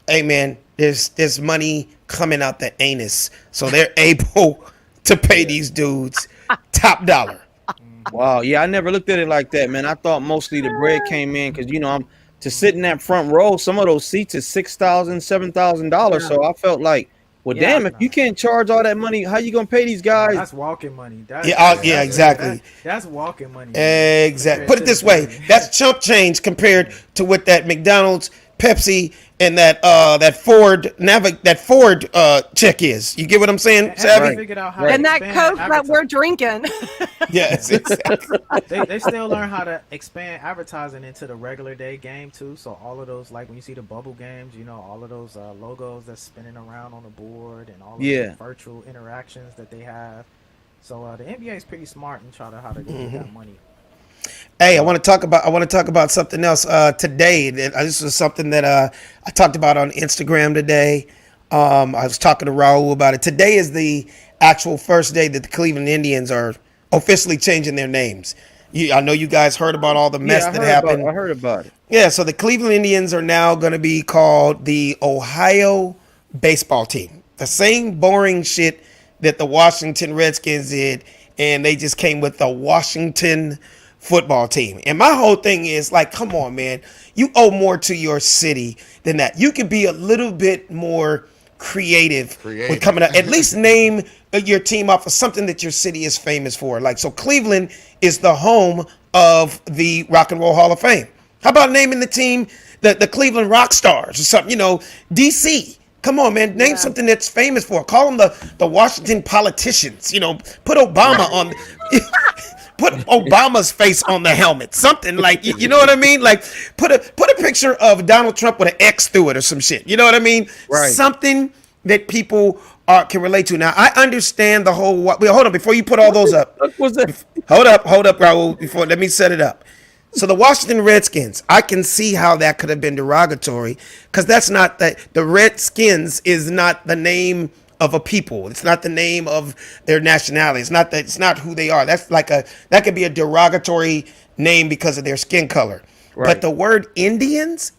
hey man, there's money coming out the anus, so they're able to pay these dudes top dollar.
Wow. Yeah, I never looked at it like that, man. I thought mostly the bread came in because I'm to sit in that front row. Some of those seats is $6,000, $7,000. So I felt like, well,
Yeah,
damn, if you can't charge all that money, how you gonna pay these guys?
That's walking money. That's,
Yeah, exactly.
That's walking money.
Exactly. Put it this way, that's chump change compared to what that McDonald's, Pepsi, and that Ford check is. You get what I'm saying, Savvy?
Figured out how
And
to
that
expand
Coke that we're drinking.
Yes, exactly.
they still learn how to expand advertising into the regular day game too. So all of those, like when you see the bubble games, you know, all of those logos that's spinning around on the board and all of the virtual interactions that they have. So the NBA is pretty smart and how to get that money.
Hey, I want to talk about something else today. This is something that I talked about on Instagram today. I was talking to Raul about it. Today is the actual first day that the Cleveland Indians are officially changing their names. I know you guys heard about all the mess that happened.
I heard about it.
Yeah, so the Cleveland Indians are now going to be called the Ohio baseball team. The same boring shit that the Washington Redskins did, and they just came with the Washington football team. And my whole thing is like, come on, man. You owe more to your city than that. You could be a little bit more creative with coming up. At least name your team off of something that your city is famous for. Like, so Cleveland is the home of the Rock and Roll Hall of Fame. How about naming the team the Cleveland Rock Stars or something? You know, DC. Come on, man. Name something that's famous for. Call them the Washington Politicians. You know, put Obama on. Put Obama's face on the helmet. Something like, you know what I mean? Like, put a picture of Donald Trump with an X through it or some shit. You know what I mean?
Right.
Something that people can relate to. Now, I understand the whole. Wait, hold on. Before you put all those up. Hold up, Raul. Let me set it up. So the Washington Redskins, I can see how that could have been derogatory, because that's not the Redskins is not the name of a people. It's not the name of their nationality. It's not who they are. That's like that could be a derogatory name because of their skin color. Right. But the word Indians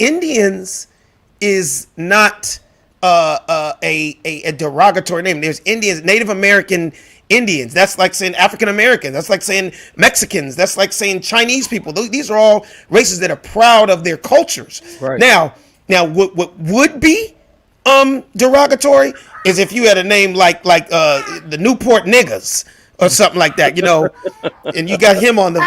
is not a derogatory name. There's Indians, Native American Indians. That's like saying African Americans. That's like saying Mexicans. That's like saying Chinese people. These are all races that are proud of their cultures. Right. Now, what would be derogatory is if you had a name like the Newport Niggas or something like that, you know, and you got him on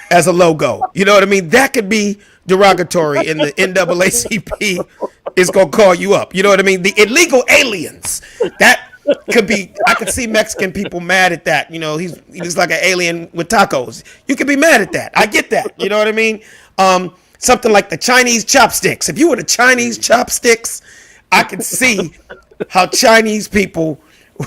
as a logo. You know what I mean? That could be derogatory, and the NAACP is gonna call you up. You know what I mean? The illegal aliens. That could be. I could see Mexican people mad at that. You know, he's like an alien with tacos. You could be mad at that. I get that. You know what I mean? Something like the Chinese chopsticks. If you were the Chinese chopsticks, I could see how Chinese people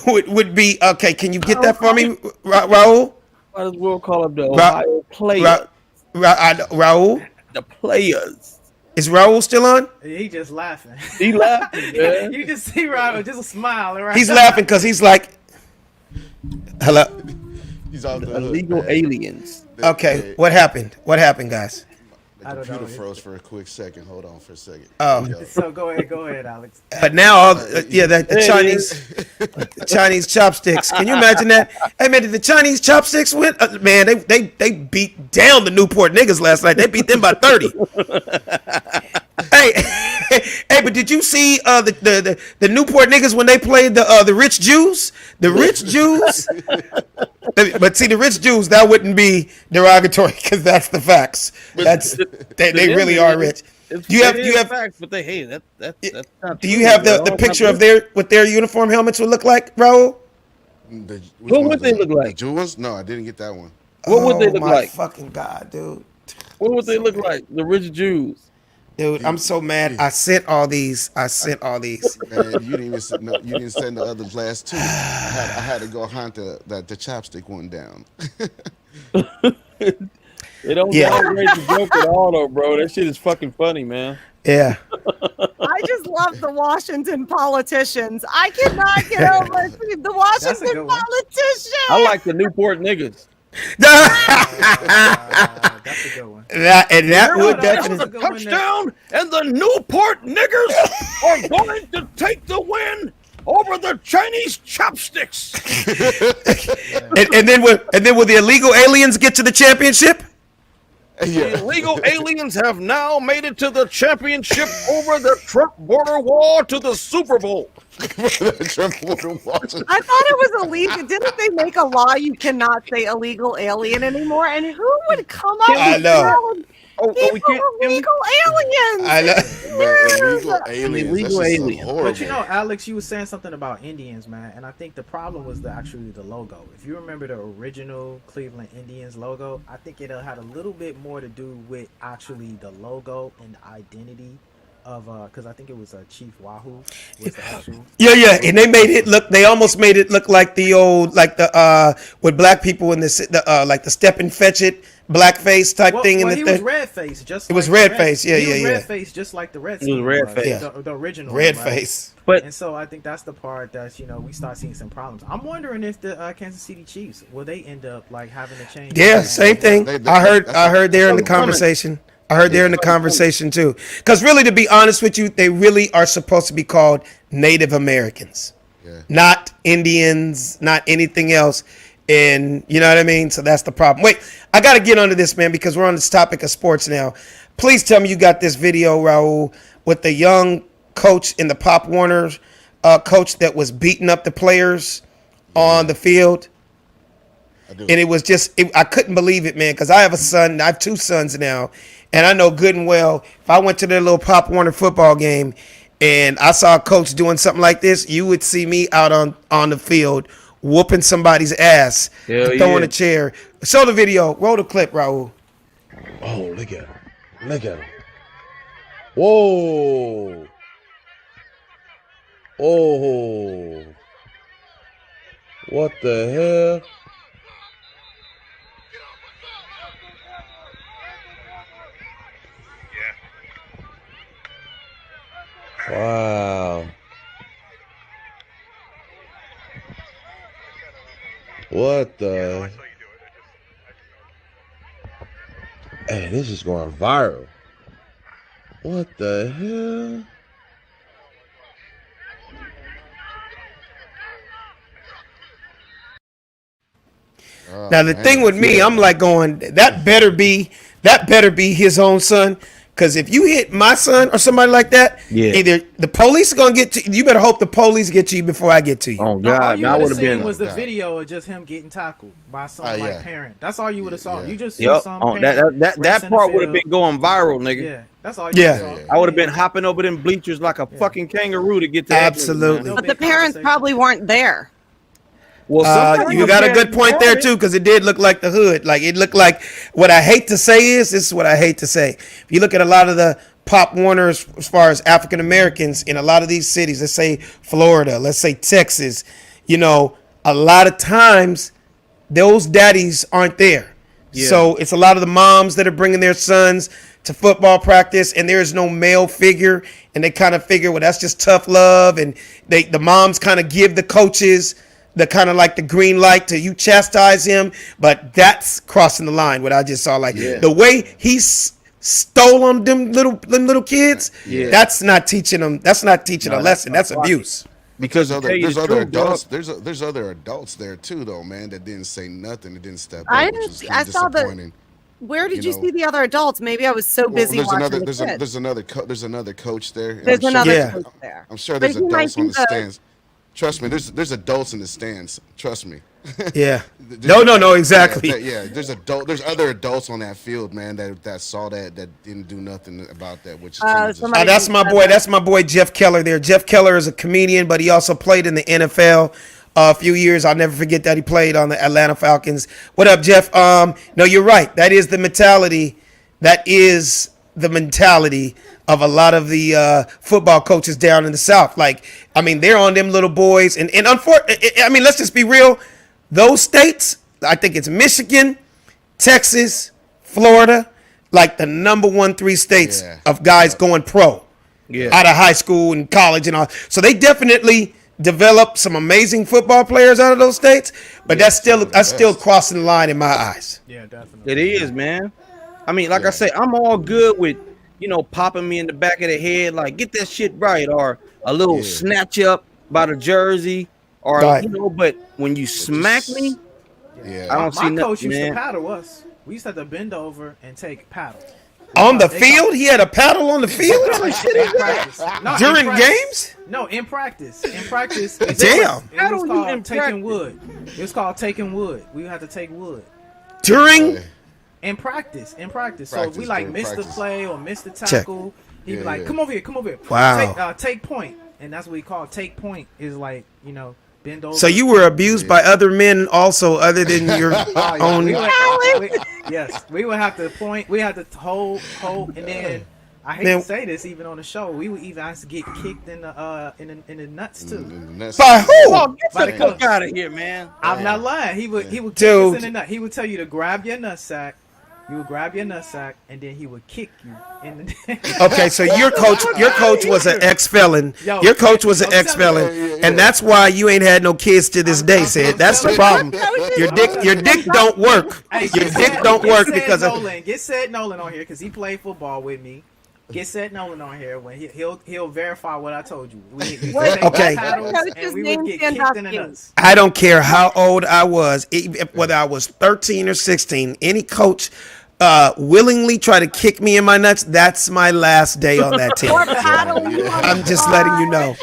would be. Okay, can you get that for me, Raul?
Might as well call them the Ohio players.
Raul?
The players.
Is Raul still on?
He just laughing.
He laughing, man.
You just see Raul just a smile. Right?
He's laughing because he's like, hello?
He's off the
illegal aliens.
Okay, what happened? What happened, guys?
The computer froze for a quick second. Hold on for a second.
Oh,
so go ahead, Alex.
But now, the Chinese chopsticks. Can you imagine that? Hey man, did the Chinese chopsticks win? Man, they beat down the Newport niggas last night. They beat them by 30. Hey, but did you see the Newport niggas when they played the rich Jews? The rich Jews. But see, the rich Jews, that wouldn't be derogatory because that's the facts. They really are rich. You have
facts, but that's not.
Do you have the picture of what their uniform helmets would look like, Raul?
What would they look like?
The Jew ones? No, I didn't get that one.
What would they look like?
Oh my fucking God, dude.
What would they look like? The rich Jews.
Dude, I'm so mad. I sent all these.
Man, you didn't send the other last two. I had to go hunt the chopstick one down.
They don't downgrade the joke at all, though, bro. That shit is fucking funny, man.
Yeah.
I just love the Washington politicians. I cannot get over the Washington politicians.
I like the Newport niggas.
That's a good one.
That would definitely
touchdown, and the Newport niggers are going to take the win over the Chinese chopsticks.
and then will the illegal aliens get to the championship?
The illegal aliens have now made it to the championship over the Trump border wall to the Super Bowl.
I thought it was illegal. Didn't they make a law you cannot say illegal alien anymore? And who would come up with illegal aliens?
I know.
Illegal aliens.
But you know, Alex, you were saying something about Indians, man, and I think the problem was actually the logo. If you remember the original Cleveland Indians logo, I think it had a little bit more to do with actually the logo and the identity of because I think it was Chief Wahoo was the actual.
Yeah, and they made it look. They almost made it look like the old, like the with black people in the like the step and fetch it blackface type thing.
Well,
in
he
the
was red face, just
it was
like
red face. Yeah,
he
yeah,
was
yeah.
red face, just like the red.
He was red face.
Yeah.
The original
Red
right?
face.
But
And so I think that's the part that's we start seeing some problems. I'm wondering if the Kansas City Chiefs will they end up like having to change.
Yeah, same thing. I heard there in the
that's coming.
conversation. I heard there in the conversation too. Because really, to be honest with you, they really are supposed to be called Native Americans, not Indians, not anything else. And you know what I mean? So that's the problem. Wait, I got to get onto this, man, because we're on this topic of sports now. Please tell me you got this video, Raul, with the young coach in the Pop Warner coach that was beating up the players on the field. And it was just, I couldn't believe it, man, because I have a son. I have two sons now. And I know good and well, if I went to their little Pop Warner football game and I saw a coach doing something like this, you would see me out on the field whooping somebody's ass, and throwing a chair. Show the video. Roll the clip, Raul.
Oh, look at him. Look at him. Whoa. Oh. What the hell? Wow. What the? Hey, this is going viral. What the hell?
Now the thing with me, I'm like going, that better be his own son. Because if you hit my son or somebody like that, either the police are gonna get to you. You better hope the police get to you before I get to you.
Oh
No, all
God,
you
I
would
would
have
have
seen
been.
was the video of just him getting tackled by some like parent. That's all you would have saw. You just see
Yep.
some
Oh,
parent
that
racing the
part would have
field.
been going viral, nigga.
Yeah, that's all. You
Yeah.
saw.
I would have been hopping over them bleachers like a fucking kangaroo to get to that nigga,
Absolutely.
man.
But the parents probably weren't there.
Well, sometimes
You
the
got a
parents
good point
want
there
it.
too, because it did look like the hood. Like it looked like what I hate to say is this is what I hate to say. If you look at a lot of the Pop Warners as far as African Americans in a lot of these cities, let's say Florida, let's say Texas, you know, a lot of times those daddies aren't there.
Yeah.
So it's a lot of the moms that are bringing their sons to football practice, and there is no male figure, and they kind of figure, well, that's just tough love, and the moms kind of give the coaches the kind of like the green light to you chastise him, but that's crossing the line. What I just saw, like the way he's stole on them little kids, that's not teaching them. That's not teaching a lesson. That's abuse.
Because
there's other adults. There's other adults there too, though, man, that didn't say nothing. That didn't step up.
I
which
didn't
is
see-
kinda
I saw the-
disappointing.
Where did
You
you
know.
see the other adults? Maybe I was so busy
Well,
watching the
there's
kids.
another coach there. and
There's
I'm sure
another
Yeah.
coach there.
I'm sure
But
there's
he might
adults on
be
the stands. Trust me, there's adults in the stands. Trust me.
Yeah. No, exactly.
Yeah, there's other adults on that field, man, that saw that didn't do nothing about that, which is kinda just-
somebody-
That's my boy Jeff Keller there. Jeff Keller is a comedian, but he also played in the NFL a few years. I'll never forget that he played on the Atlanta Falcons. What up, Jeff? No, you're right. That is the mentality. That is the mentality of a lot of the football coaches down in the South. Like, I mean, they're on them little boys, and unfortunately, I mean, let's just be real. Those states, I think it's Michigan, Texas, Florida, like the number 1-3 states of guys going pro out of high school and college and all. So they definitely developed some amazing football players out of those states, but that's still crossing the line in my eyes.
Yeah, definitely.
It is, man. I mean, like I say, I'm all good with, popping me in the back of the head, like, get that shit right, or a little snatch up by the jersey, or,
Right.
but when you smack me, I don't see
My coach
nothing,
used to
man.
paddle us. We used to have to bend over and take paddle.
On the field, he had a paddle on the field
In practice. No, in
during
practice.
games.
No, in practice. In practice.
Damn.
It
How
was
do you
called
in
taking
practice?
wood. It was called taking wood. We had to take wood.
During
In practice. So if
Practice,
we like
during
missed the
practice.
play or missed the tackle, he'd be
Yeah,
like,
yeah.
come over here.
Wow.
Take point. And that's what we call take point, is like, bend over.
So you were abused by other men also, other than your own.
Yes, we would have to point. We had to hold, and then I hate to say this, even on the show, we would even have to get kicked in the nuts too.
By who?
Oh, get the fuck out of here, man.
I'm not lying. He would kick us in the nut. He would tell you to grab your nutsack. You would grab your nutsack, and then he would kick you in the.
Okay, so your coach was an ex-felon. Your coach was an ex-felon, and that's why you ain't had no kids to this day. Said that's the problem. Your dick don't work. Your dick don't work because of.
Get Sid Nolan on here because he played football with me. Get Sid Nolan on here when he'll verify what I told you.
Okay.
And we would get kicked in the nuts.
I don't care how old I was, whether I was 13 or 16. Any coach willingly try to kick me in my nuts, that's my last day on that team. I'm just letting you know.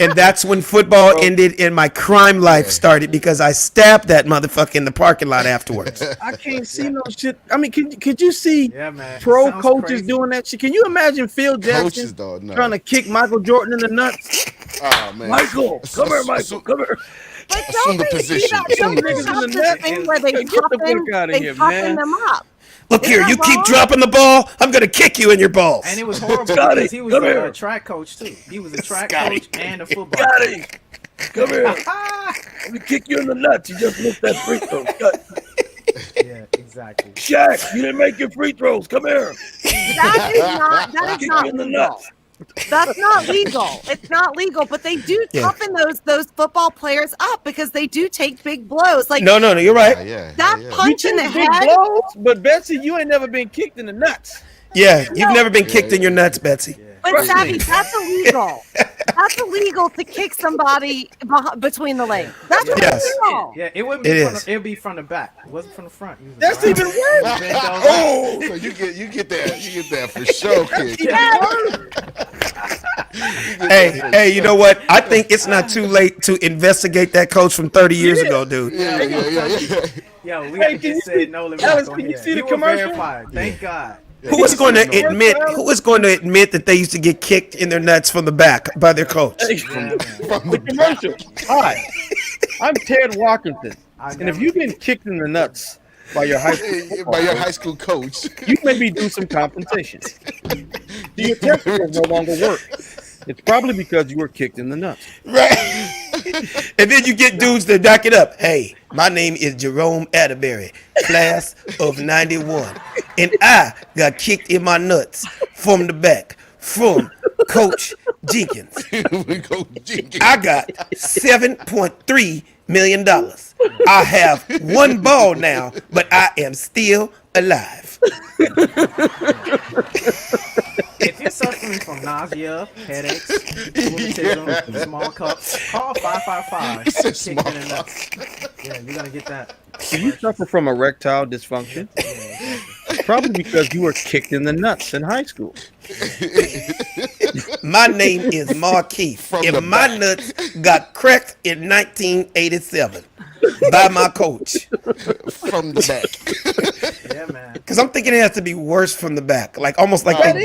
And that's when football ended and my crime life started because I stabbed that motherfucker in the parking lot afterwards.
I can't see no shit. I mean, could you see pro coaches doing that shit? Can you imagine Phil Jackson trying to kick Michael Jordan in the nuts?
Oh, man.
Michael, come here, Michael, come here.
But don't they see that? Don't they have this thing where they toughen them up?
Look here, you keep dropping the ball, I'm going to kick you in your balls.
And it was horrible because he was a track coach, too. He was a track coach and a football coach.
Come here. Let me kick you in the nuts. You just missed that free throw.
Yeah, exactly.
Shaq, you didn't make your free throws. Come here.
That is not legal. That's not legal. It's not legal, but they do toughen those football players up because they do take big blows. Like
no, you're right.
That punch in the head.
Blows, but Betsy, you ain't never been kicked in the nuts.
Yeah, you've never been kicked in your nuts, Betsy.
But Savvy, that's illegal. That's illegal to kick somebody between the legs. That's illegal.
Yeah, it wouldn't be. It would be from the back. It wasn't from the front.
That's even worse.
Oh, so you get that for sure, kid.
Hey, you know what? I think it's not too late to investigate that coach from 30 years ago, dude.
Yeah.
Yo, we gotta get Sid Nolan back on here.
You see the commercial?
Verified. Thank God.
Who is going to admit that they used to get kicked in their nuts from the back by their coach?
The commercial. Hi, I'm Ted Walkington, and if you've been kicked in the nuts by your high school
coach,
you maybe do some compensation. Your testicles no longer work. It's probably because you were kicked in the nuts.
Right. And then you get dudes that back it up. Hey, my name is Jerome Atterbury, class of 91. And I got kicked in my nuts from the back from Coach Jenkins. I got $7.3 million. I have one ball now, but I am still alive.
If you're suffering from nausea, headaches, rheumatism, small cups, call 555. Yeah, you're gonna get that.
Do you suffer from erectile dysfunction? Probably because you were kicked in the nuts in high school.
My name is Marquis, and my nuts got cracked in 1987 by my coach.
From the back.
Yeah, man.
Because I'm thinking it has to be worse from the back, like almost like they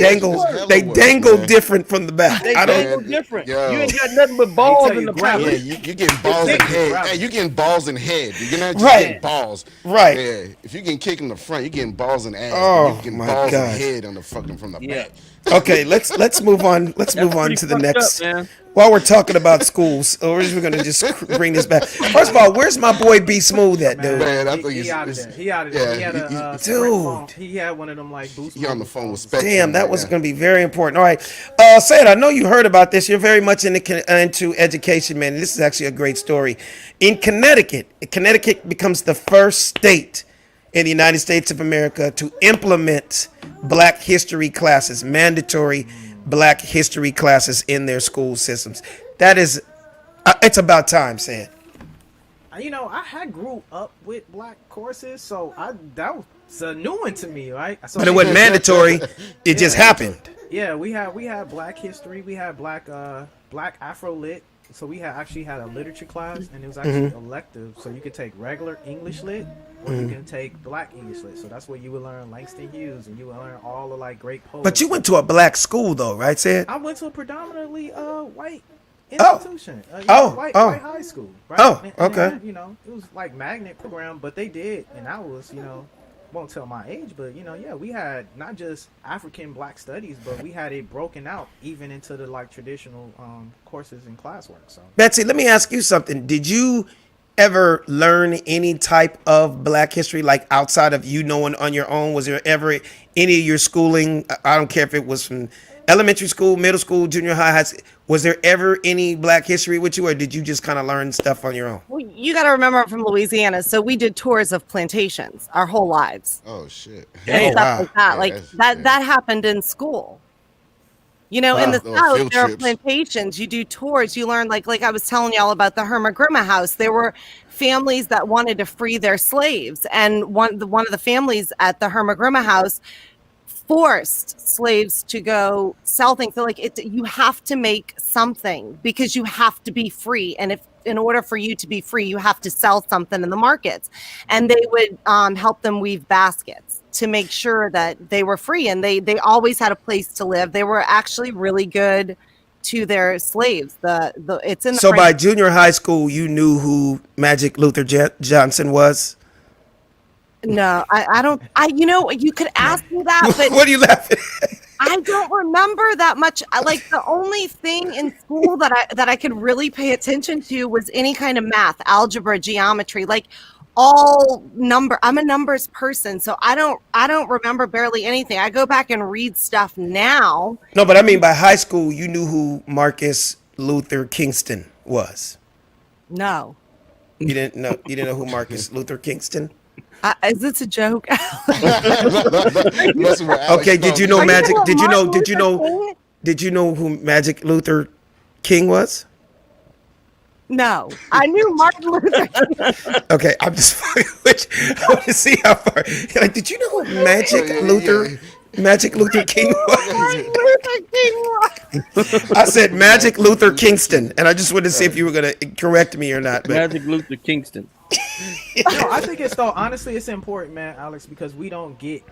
dangle different from the back.
They dangle different. Yo. You ain't got nothing but balls in the back.
Yeah, you getting balls and head. Hey, you getting balls and head. You're not just getting balls.
Right.
Yeah. If you getting kicked in the front, you're getting balls and ass.
Oh,
you're getting
my
balls
God.
and head on the fucking from the back.
Okay, let's move on. Let's move on to the next.
Up,
while we're talking about schools, or we're gonna just bring this back. First of all, where's my boy B Smooth at, dude?
Man, I think
he out of there. He out of there. He had a
dude.
He had one of them like boost.
He on the phone with Spectrum.
Damn, that was going to be very important. All right, Sayed, I know you heard about this. You're very much into education, man. This is actually a great story. In Connecticut becomes the first state in the United States of America to implement Black history classes, mandatory Black history classes in their school systems. That is, it's about time, Sayed.
You know, I had grew up with Black courses, so that was a new one to me, right? So
But it wasn't mandatory. It just happened.
Yeah, we had Black history, we had Black Afro Lit. So we actually had a literature class, and it was actually elective. So you could take regular English Lit, or you can take Black English Lit. So that's where you would learn Langston Hughes, and you would learn all the like great poets.
But you went to a Black school, though, right, Sayed?
I went to a predominantly white institution. White high school. Right?
Oh, okay.
And, you know, it was like magnet program, but they did, and I was, you know, won't tell my age, but yeah, we had not just African Black studies, but we had it broken out even into the like traditional courses and classwork. So
Betsy, let me ask you something. Did you ever learn any type of Black history, like outside of you knowing on your own? Was there ever any of your schooling? I don't care if it was from elementary school, middle school, junior high school. Was there ever any Black history with you, or did you just kind of learn stuff on your own?
Well, you got to remember I'm from Louisiana, so we did tours of plantations our whole lives.
Oh shit.
And stuff like that.
Yeah,
Like that happened in school. In the
Little
South,
field
there are
trips.
plantations. You do tours. You learn, like I was telling y'all about the Herma Grima house. There were families that wanted to free their slaves, and one of the families at the Herma Grima house forced slaves to go sell things. So you have to make something because you have to be free, and if in order for you to be free, you have to sell something in the markets. And they would help them weave baskets to make sure that they were free, and they always had a place to live. They were actually really good to their slaves. It's in the
So by junior high school, you knew who Magic Luther Johnson was?
No, I don't. You could ask me that, but
What are you laughing at?
I don't remember that much. Like the only thing in school that I could really pay attention to was any kind of math, algebra, geometry, like all number. I'm a numbers person, so I don't remember barely anything. I go back and read stuff now.
No, but I mean by high school, you knew who Marcus Luther Kingston was.
No.
You didn't know who Marcus Luther Kingston?
Is this a joke?
Okay, did you know Magic? Did you know?
Martin
Did you
Luther
know?
King?
Did you know who Magic Luther King was?
No, I knew Martin Luther King.
Okay, I'm just fucking with you. I want to see how far. Like, did you know who Magic Luther King was?
Martin Luther King was.
I said Magic Luther Kingston, and I just wanted to see if you were gonna correct me or not. But
Magic Luther Kingston.
No, I think honestly it's important, man, Alex, because we don't get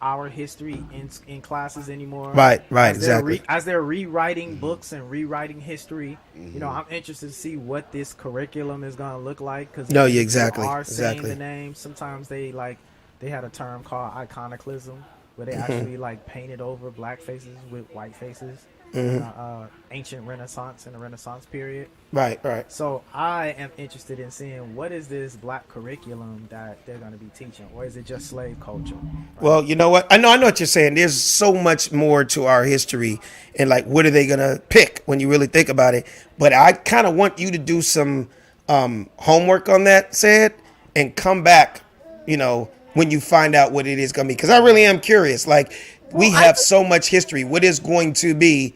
our history in classes anymore.
Right,
As
exactly.
they're rewriting books and rewriting history, I'm interested to see what this curriculum is going to look like. Because
No, yeah, exactly,
They are saying
exactly.
the names. Sometimes they had a term called iconoclasm, where they
Mm-hmm.
actually painted over black faces with white faces.
Mm-hmm.
Ancient Renaissance and the Renaissance period.
Right.
So I am interested in seeing what is this black curriculum that they're going to be teaching, or is it just slave culture? Right?
Well, you know what? I know what you're saying. There's so much more to our history, and what are they gonna pick when you really think about it? But I kind of want you to do some homework on that, said, and come back. When you find out what it is gonna be, because I really am curious. We have so much history. What is going to be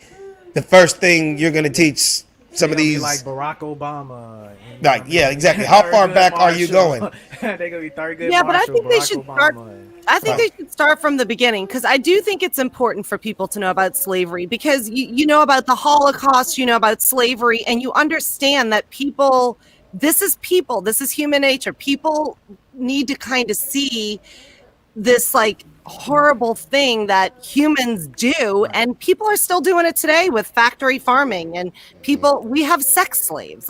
the first thing you're gonna teach some of these?
Like Barack Obama.
Yeah, exactly. How far back are you going?
They're gonna be Thurgood
Yeah, but I
Marshall,
think they
Barack
should
Obama,
start.
and-
I think they should start from the beginning, because I do think it's important for people to know about slavery, because you know about the Holocaust, you know about slavery, and you understand that this is human nature. People need to kind of see this horrible thing that humans do, and people are still doing it today with factory farming, and we have sex slaves.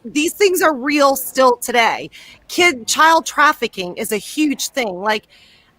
These things are real still today. Child trafficking is a huge thing.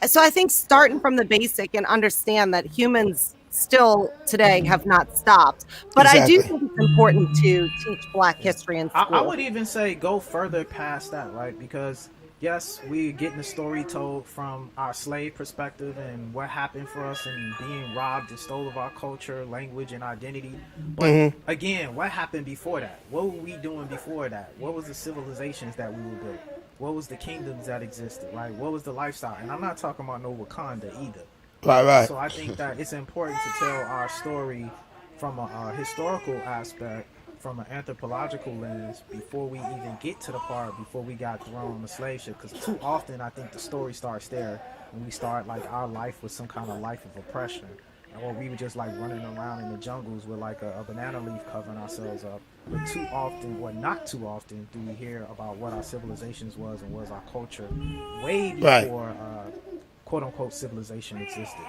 So I think starting from the basic and understand that humans still today have not stopped. But
Exactly.
I do think it's important to teach Black history in school.
I would even say go further past that, right? Because yes, we're getting the story told from our slave perspective and what happened for us and being robbed and stole of our culture, language, and identity. But again, what happened before that? What were we doing before that? What was the civilizations that we were built? What was the kingdoms that existed, right? What was the lifestyle? And I'm not talking about no Wakanda either.
Right.
So I think that it's important to tell our story from a historical aspect, from an anthropological lens, before we even get to the part before we got thrown on the slave ship. Because too often I think the story starts there when we start our life with some kind of life of oppression, or we were just running around in the jungles with a banana leaf covering ourselves up. But too often, or not too often, do we hear about what our civilizations was and was our culture way before quote unquote civilization existed.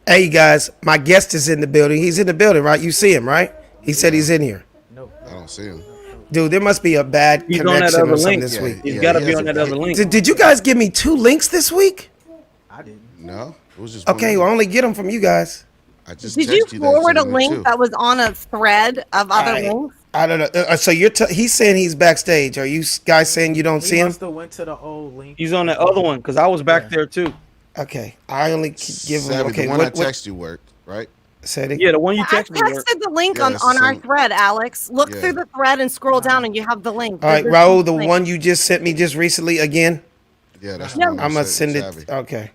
Hey guys, my guest is in the building. He's in the building, right? You see him, right? He said he's in here.
Nope.
I don't see him.
Dude, there must be a bad
He's on that
connection
other
or something
link.
this week.
He's got to be on that other link.
Did you guys give me 2 links this week?
I didn't.
No, it was just
Okay, well, I only get them from you guys.
I just
Did you
texted
forward
that
a
to
link
too.
that was on a thread of other links?
I don't know. So he's saying he's backstage. Are you guys saying you don't see
He
him?
must have went to the old link.
He's on that other one because I was back there too.
Okay, I only give him.
Savvy,
Okay,
the one I
what
text you worked, right?
said it?
Yeah, the one you
I
texted me.
texted the link
Yeah,
on
it's the
our
same.
thread, Alex. Look
Yeah.
through the thread and scroll down, and you have the link.
All right,
There's
Raul, the
link.
one you just sent me just recently again.
Yeah, that's
Yeah.
the one
I'm gonna
said,
send it.
Savvy.
Okay.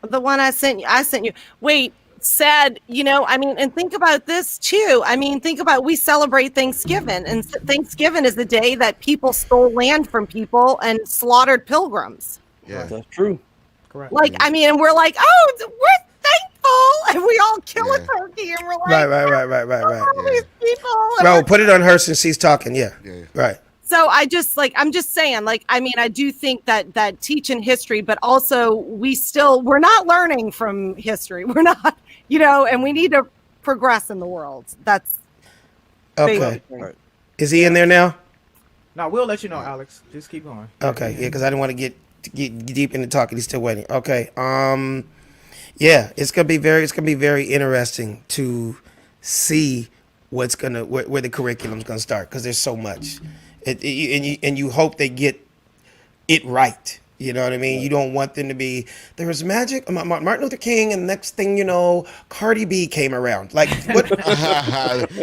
The one I sent you. Wait, said, and think about this too. I mean, think about, we celebrate Thanksgiving, and Thanksgiving is the day that people stole land from people and slaughtered pilgrims.
Yeah,
That's true.
Correct.
Like, I mean, and we're like, oh, we're thankful, and we all kill
Yeah.
a turkey, and we're like,
Right.
all these people. and
Raul, put it on her since she's talking. Yeah.
yeah.
Right.
So I'm just saying, I do think that teaching history, but also we're not learning from history. We're not, and we need to progress in the world. That's
Okay.
Right.
Is he in there now?
Now we'll let you know, Alex. Just keep going.
Okay. Yeah, because I didn't want to get deep into talking. He's still waiting. Okay. Yeah, it's gonna be very interesting to see where the curriculum's gonna start, because there's so much, and you hope they get it right. You know what I mean? You don't want them to be, there was magic, Martin Luther King, and next thing you know, Cardi B came around. Like, what?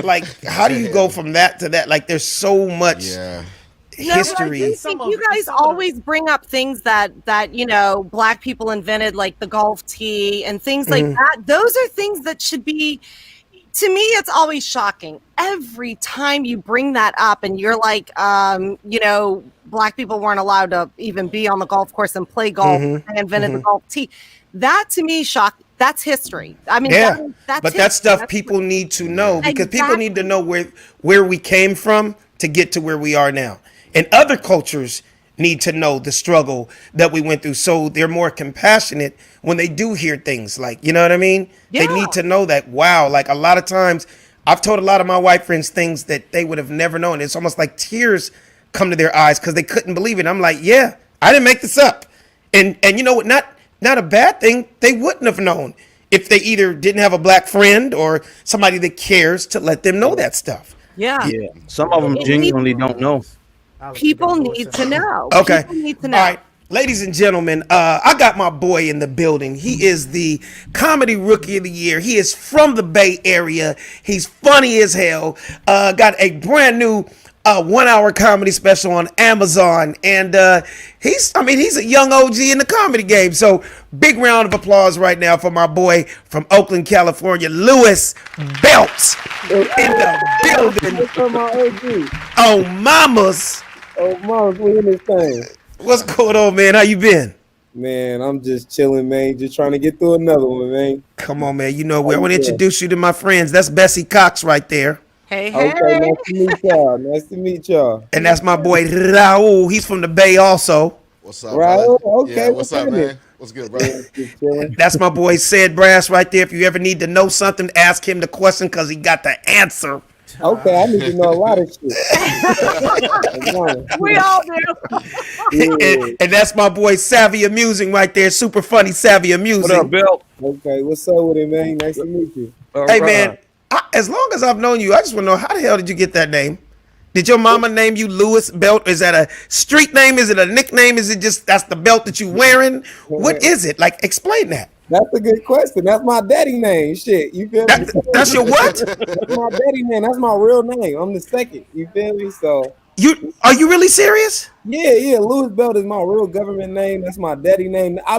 Like, how do you go from that to that? Like, there's so much
Yeah.
history.
I think you guys always bring up things that Black people invented, like the Gulf tea and things like that. Those are things that should be, to me, it's always shocking every time you bring that up, and you're like, Black people weren't allowed to even be on the golf course and play golf. They invented the Gulf tea. That to me shocking. That's history. I mean,
Yeah,
that's
but
history.
that's stuff
That's
people need to know, because people need to know where we came from to get to where we are now. And other cultures need to know the struggle that we went through, so they're more compassionate when they do hear things like, you know what I mean? They
Yeah.
need to know that, wow, like a lot of times I've told a lot of my white friends things that they would have never known. It's almost like tears come to their eyes because they couldn't believe it. I'm like, yeah, I didn't make this up. And you know what? Not a bad thing. They wouldn't have known if they either didn't have a Black friend or somebody that cares to let them know that stuff.
Yeah.
Yeah, some of them genuinely don't know.
Alex,
People
you got
need
voice
to
in.
know.
Okay.
People need to know.
All right. Ladies and gentlemen, I got my boy in the building. He is the Comedy Rookie of the Year. He is from the Bay Area. He's funny as hell. Got a brand new 1-hour comedy special on Amazon. And he's a young OG in the comedy game. So big round of applause right now for my boy from Oakland, California, Lewis Belt in the building. Oh, mamas.
Oh, Mom, we in this thing.
What's going on, man? How you been?
Man, I'm just chilling, man. Just trying to get through another one, man.
Come on, man. You know, I want to introduce you to my friends. That's Bessie Cox right there.
Hey,
Okay, nice to meet y'all. Nice to meet y'all.
And that's my boy Raul. He's from the Bay also.
What's up,
Raul?
brother?
Okay,
Yeah, what's up,
happening?
man? What's good, brother?
Just chilling.
That's my boy Sid Brass right there. If you ever need to know something, ask him the question because he got the answer.
Okay, I need to know a lot of shit.
We all do.
Yeah.
And that's my boy Savvy Amusing right there. Super funny Savvy Amusing.
What up, Bill?
Okay, what's up with it, man? Nice to meet you.
Hey, man, as long as I've known you, I just want to know, how the hell did you get that name? Did your mama name you Lewis Belt? Is that a street name? Is it a nickname? Is it just that's the belt that you wearing? What is it? Like, explain that.
That's a good question. That's my daddy name. Shit, you feel me?
That's your what?
That's my daddy name. That's my real name. I'm the second. You feel me? So
Are you really serious?
yeah. Louis Belt is my real government name. That's my daddy name. I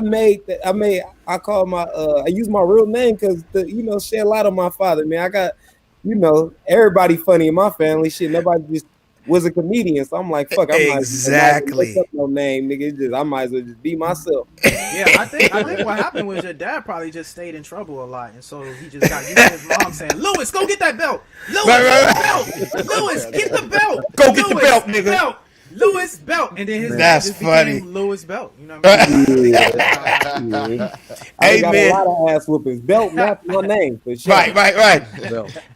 use my real name because shed light on my father, man. I got, everybody funny in my family. Shit, nobody just was a comedian. So I'm like, fuck, I'm
exactly.
not no name, nigga. I might as well just be myself.
Yeah, I think what happened was your dad probably just stayed in trouble a lot, and so he just got used to his mom saying, "Lewis, go get that belt. Lewis,
Right.
get the belt. Lewis, get the belt.
Go get the
Lewis,
belt, nigga."
Lewis Belt, and then his name
That's
just
funny.
became Lewis Belt. You know what I mean?
Hey,
got
man.
a lot of ass whoopings. Belt, not my name for sure.
Right.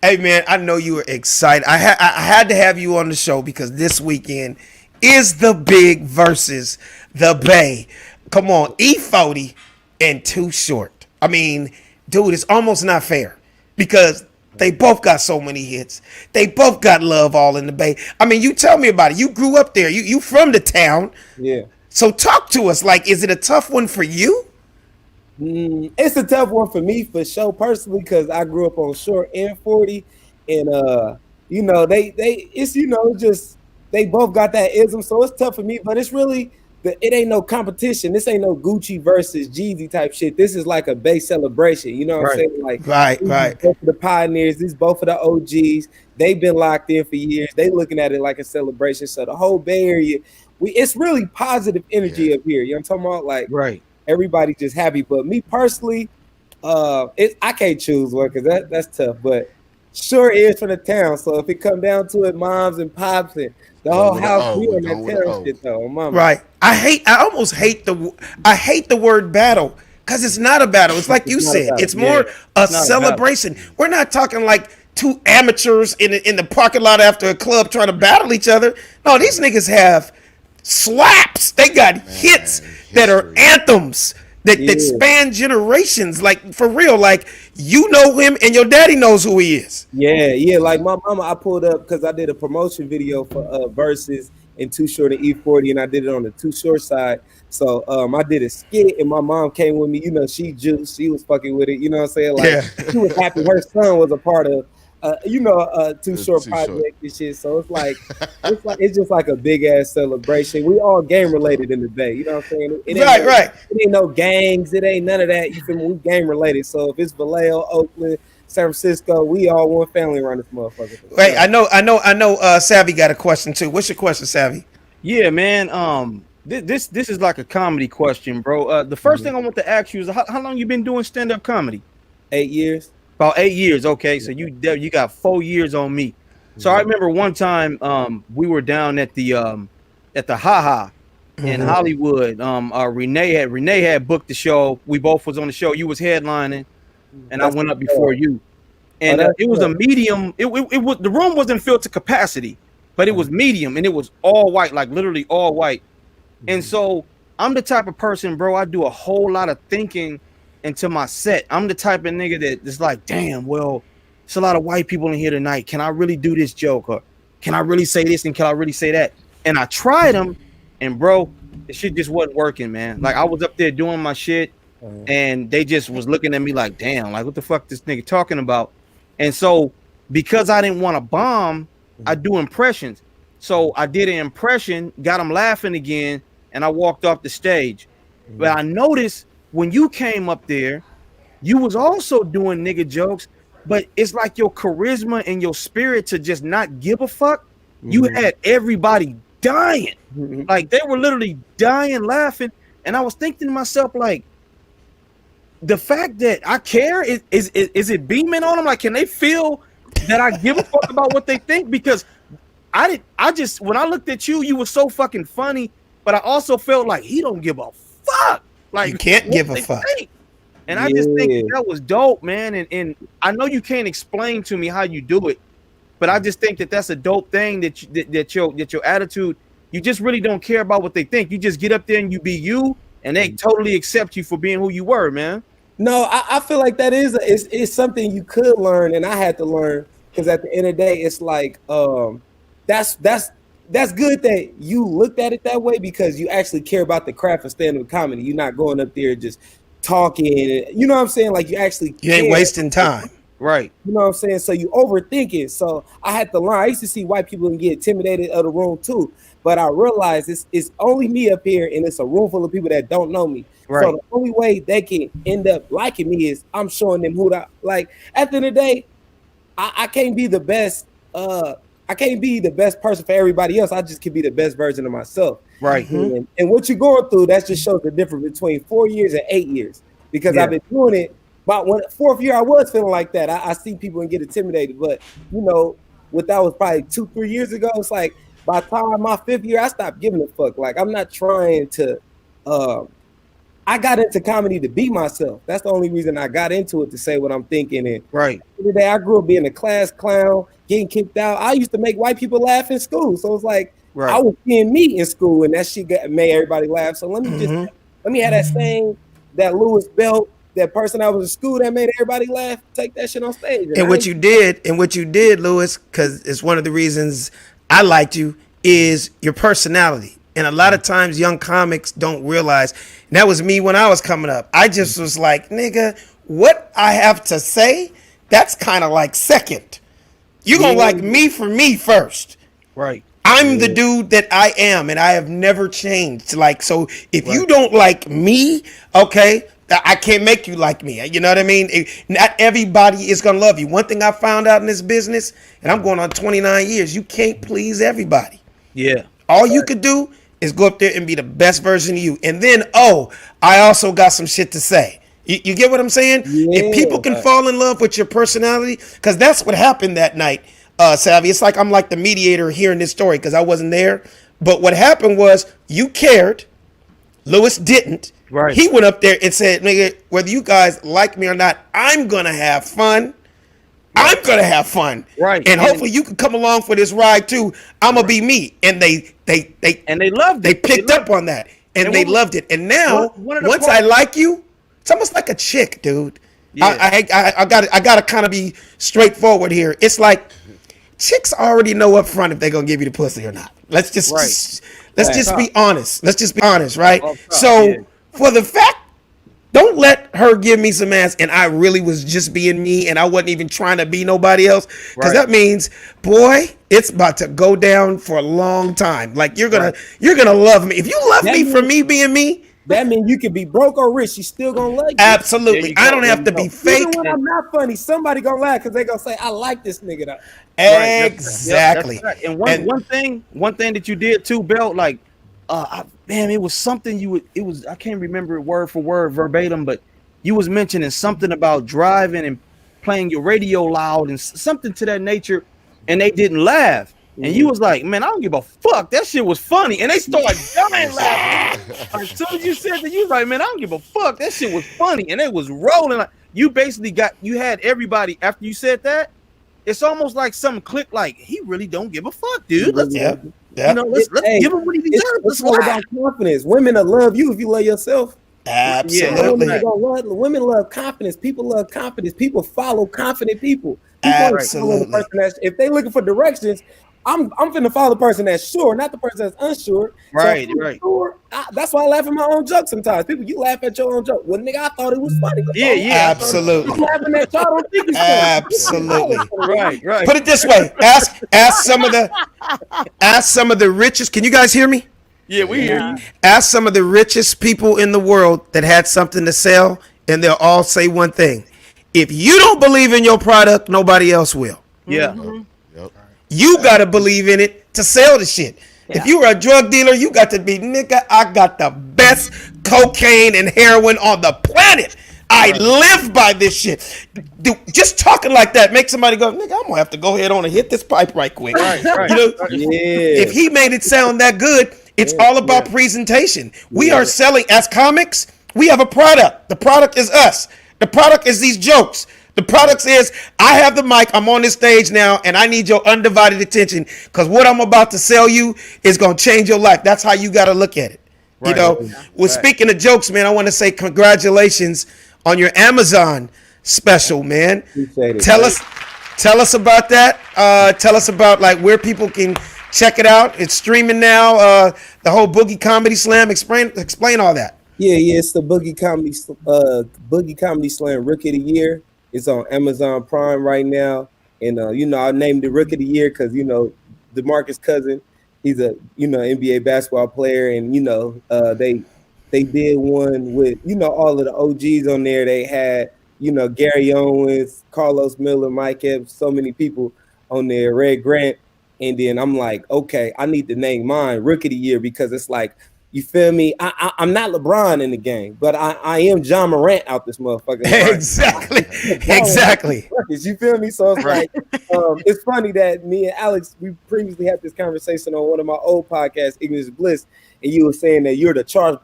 Hey, man, I know you were excited. I had to have you on the show because this weekend is the big versus the Bay. Come on, E40 and Too Short. I mean, dude, it's almost not fair because they both got so many hits. They both got love all in the Bay. I mean, you tell me about it. You grew up there. You from the town.
Yeah.
So talk to us. Like, is it a tough one for you?
It's a tough one for me for sure personally because I grew up on Short and 40, and you know it's just they both got that ism, so it's tough for me. But it's really it ain't no competition. This ain't no Gucci versus Jeezy type shit. This is like a Bay celebration. You know what I'm saying? Like
right.
Both of the pioneers, these both of the OGs. They've been locked in for years. They looking at it like a celebration. So the whole Bay Area, it's really positive energy up here. You know what I'm talking about? Like everybody just happy. But me personally, I can't choose one because that's tough. But sure is from the town. So if it come down to it, moms and pops and the whole house, we on that town shit though. Mama.
Right. I almost hate the word battle because it's not a battle. It's like you said. It's more a celebration. We're not talking like two amateurs in the parking lot after a club trying to battle each other. No, these niggas have slaps. They got hits that are anthems that span generations. Like for real. Like you know him and your daddy knows who he is.
Yeah. Like my mama, I pulled up because I did a promotion video for Versus and Too Short and E40, and I did it on the Too Short side. So I did a skit, and my mom came with me. You know, she juiced. She was fucking with it. You know what I'm saying? Like she was happy her son was a part of. Too Short project and shit. So it's like it's just like a big ass celebration. We all game related in the Bay. You know what I'm saying? It ain't no gangs. It ain't none of that. You feel me? We game related. So if it's Vallejo, Oakland, San Francisco, we all one family around this motherfucker.
Right. I know. Savvy got a question too. What's your question, Savvy?
Yeah, man. This is like a comedy question, bro. The first thing I want to ask you is how long you been doing stand-up comedy?
8 years.
About 8 years. Okay, so you got 4 years on me. So I remember one time we were down at the Ha in Hollywood. Renee had booked the show. We both was on the show. You was headlining, and I went up before you. And it was a medium. It was the room wasn't filled to capacity, but it was medium, and it was all white, like literally all white. And so I'm the type of person, bro. I do a whole lot of thinking into my set. I'm the type of nigga that is like, damn, well, it's a lot of white people in here tonight. Can I really do this joke? Or can I really say this? And can I really say that? And I tried them, and bro, the shit just wasn't working, man. Like I was up there doing my shit, and they just was looking at me like, damn, like what the fuck this nigga talking about? And so because I didn't want to bomb, I do impressions. So I did an impression, got them laughing again, and I walked off the stage. But I noticed when you came up there, you was also doing nigga jokes, but it's like your charisma and your spirit to just not give a fuck. You had everybody dying. Like they were literally dying laughing. And I was thinking to myself, like, the fact that I care, is it beaming on them? Like, can they feel that I give a fuck about what they think? Because I just, when I looked at you, you were so fucking funny, but I also felt like he don't give a fuck. Like
you can't give a fuck.
And I just think that was dope, man. And I know you can't explain to me how you do it, but I just think that that's a dope thing that your attitude, you just really don't care about what they think. You just get up there and you be you, and they totally accept you for being who you were, man.
No, I feel like that is something you could learn, and I had to learn because at the end of the day, it's like that's good that you looked at it that way because you actually care about the craft of stand-up comedy. You're not going up there just talking, you know what I'm saying? Like you actually
ain't wasting time.
Right.
You know what I'm saying? So you overthink it. So I had to learn. I used to see white people and get intimidated of the room too. But I realized it's only me up here and it's a room full of people that don't know me. Right. So the only way they can end up liking me is I'm showing them who like at the end of the day, I can't be the best. I can't be the best person for everybody else. I just can be the best version of myself.
Right.
And what you're going through, that just shows the difference between 4 years and 8 years. Because I've been doing it. But when fourth year, I was feeling like that. I see people and get intimidated. But, you know, what that was probably 2-3 years ago, it's like by the time my 5th year, I stopped giving a fuck. Like, I'm not trying to. I got into comedy to be myself. That's the only reason I got into it, to say what I'm thinking. And
right.
the day I grew up being a class clown, getting kicked out. I used to make white people laugh in school, so it's like I was being me in school, and that shit made everybody laugh. So let me have that same Lewis Belt, that person I was in school that made everybody laugh. Take that shit on stage.
And what you did, Lewis, because it's one of the reasons I liked you, is your personality. And a lot of times young comics don't realize, and that was me when I was coming up. I just was like, nigga, what I have to say, that's kind of like second. You gonna like me for me first.
Right.
I'm the dude that I am, and I have never changed. Like, so if you don't like me, okay, I can't make you like me. You know what I mean? Not everybody is gonna love you. One thing I found out in this business, and I'm going on 29 years, you can't please everybody.
Yeah.
All you could do is go up there and be the best version of you. And then, I also got some shit to say. You get what I'm saying?
Yeah.
If people can fall in love with your personality, because that's what happened that night, Savvy. It's like I'm like the mediator here in this story because I wasn't there. But what happened was you cared. Lewis didn't.
Right.
He went up there and said, nigga, whether you guys like me or not, I'm going to have fun. I'm going to have fun.
Right.
And hopefully you can come along for this ride too. I'm going to be me. And they
loved it.
They picked up on that. And they loved it. And now, once I like you, it's almost like a chick, dude. Yeah. I got to kind of be straightforward here. It's like chicks already know up front if they're going to give you the pussy or not. Let's just be honest. Let's just be honest, right? For the fact, don't let her give me some ass and I really was just being me and I wasn't even trying to be nobody else. Because that means, boy, it's about to go down for a long time. Like you're gonna love me. If you love me for me being me,
that means you can be broke or rich. She's still gonna like you.
Absolutely. I don't have to be fake.
Even when I'm not funny, somebody gonna laugh because they gonna say, I like this nigga though.
Exactly.
Right. And one thing that you did too, Belt, like it was something I can't remember it word for word verbatim, but you was mentioning something about driving and playing your radio loud and something to that nature, and they didn't laugh. And you was like, man, I don't give a fuck. That shit was funny. And they started dying laughing. As soon as you said that, you was like, man, I don't give a fuck. That shit was funny. And it was rolling. Like, you basically you had everybody, after you said that, it's almost like something clicked, like, he really don't give a fuck, dude. Let's give him what he deserves.
It's all about confidence. Women will love you if you love yourself.
Absolutely.
Women love confidence. People love confidence. People follow confident people.
Absolutely.
If they looking for directions, I'm finna follow the person that's sure, not the person that's unsure.
Right,
so sure, that's why I laugh at my own joke sometimes. People, you laugh at your own joke. Well, nigga, I thought it was funny.
Absolutely.
I'm laughing at y'all. Don't think it's
Absolutely.
Right.
Put it this way. Ask some of the richest. Can you guys hear me?
Yeah, we hear you.
Ask some of the richest people in the world that had something to sell, and they'll all say one thing: if you don't believe in your product, nobody else will.
Yeah.
Mm-hmm.
You got to believe in it to sell the shit. Yeah. If you were a drug dealer, you got to be, nigga, I got the best cocaine and heroin on the planet. I live by this shit. Dude, just talking like that makes somebody go, nigga, I'm going to have to go ahead on and hit this pipe right quick.
Right.
You know, if he made it sound that good, it's all about presentation. We are selling, as comics, we have a product. The product is us. The product is these jokes. The product is, I have the mic, I'm on this stage now, and I need your undivided attention because what I'm about to sell you is going to change your life. That's how you got to look at it. Right. You know, speaking of jokes, man, I want to say congratulations on your Amazon special, man.
Appreciate it,
tell us about that. Tell us about like where people can check it out. It's streaming now. The whole Boogie Comedy Slam. Explain all that.
Yeah, it's the Boogie Comedy Slam Rookie of the Year. It's on Amazon Prime right now, and I named it Rookie of the Year because DeMarcus Cousins, he's a NBA basketball player, and they did one with all of the OGs on there. They had Gary Owens, Carlos Miller, Mike Epps, so many people on there, Red Grant, and then I'm like, okay, I need to name mine Rookie of the Year because it's like You feel me? I'm not LeBron in the game, but I am John Morant out this motherfucker.
Exactly. Exactly.
You feel me? So it's like, it's funny that me and Alex, we previously had this conversation on one of my old podcasts, Ignorance is Bliss, and you were saying that you're the Charles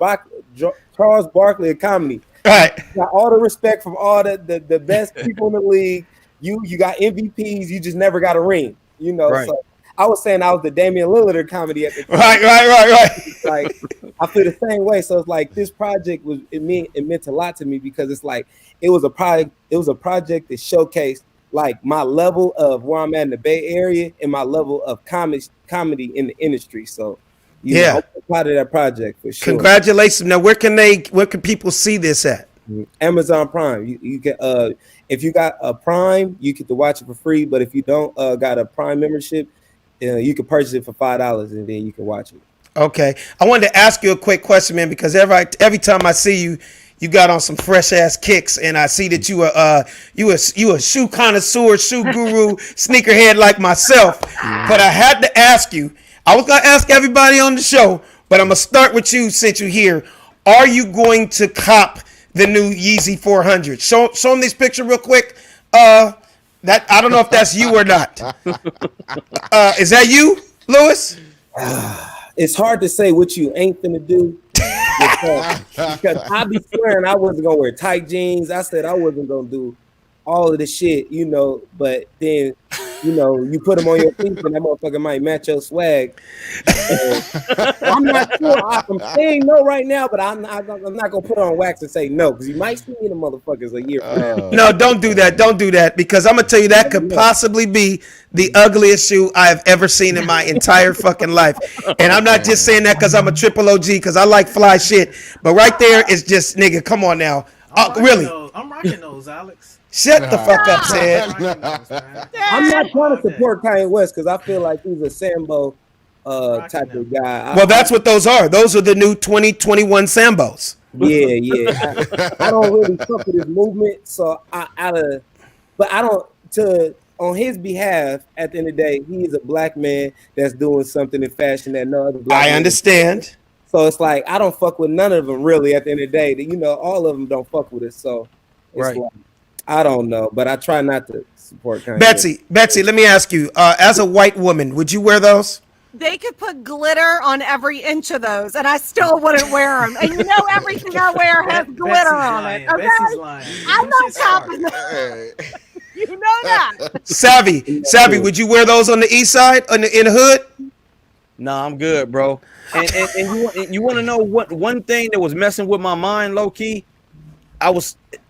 Barkley of comedy.
Right.
You got all the respect from all the best people in the league. You got MVPs. You just never got a ring. You know.
Right.
So I was saying I was the Damian Lillard of comedy at the time.
Right.
Like I feel the same way. So it's like this project it meant a lot to me because it's like it was a project that showcased like my level of where I'm at in the Bay Area and my level of comedy in the industry. So you know, I'm part of that project for sure.
Congratulations. Now where can people see this at?
Amazon Prime. You can if you got a Prime, you get to watch it for free. But if you don't got a Prime membership, you can purchase it for $5 and then you can watch it.
Okay, I wanted to ask you a quick question, man, because every time I see you, you got on some fresh ass kicks, and I see that you a shoe connoisseur, shoe guru, sneakerhead like myself. But I had to ask you. I was gonna ask everybody on the show, but I'm gonna start with you since you're here. Are you going to cop the new Yeezy 400? Show them this picture real quick. That I don't know if that's you or not. Is that you, Lewis?
It's hard to say what you ain't finna do because I be swearing I wasn't gonna wear tight jeans. I said I wasn't gonna do all of the shit, you know. But then, you know, you put them on your feet and that motherfucker might match your swag. I'm not sure. I'm saying no right now, but I'm not gonna put on wax and say no because you might see me in the motherfuckers a year from now.
No, don't do that. Don't do that because I'm gonna tell you that could possibly be the ugliest shoe I have ever seen in my entire fucking life. And I'm not just saying that because I'm a triple OG because I like fly shit. But right there is just nigga. Come on now. Really?
I'm rocking those, Alex.
Shut the fuck up, Sid.
I'm not trying to support Kanye West because I feel like he's a Sambo type of guy.
Well, that's what those are. Those are the new 2021 Sambos.
Yeah. I don't really fuck with his movement, so on his behalf, at the end of the day, he is a black man that's doing something in fashion that no other black man
understand.
So it's like I don't fuck with none of them really. At the end of the day, you know, all of them don't fuck with us. So it's
Right.
like, I don't know, but I try not to support Kanye.
Betsy, let me ask you, as a white woman, would you wear those?
They could put glitter on every inch of those, and I still wouldn't wear them. And you know, everything I wear has glitter on it. Okay,
Betsy's lying.
I'm not copping them. You know that.
Savvy, would you wear those on the east side, in the hood?
Nah, I'm good, bro. And you want to know what one thing that was messing with my mind, low key?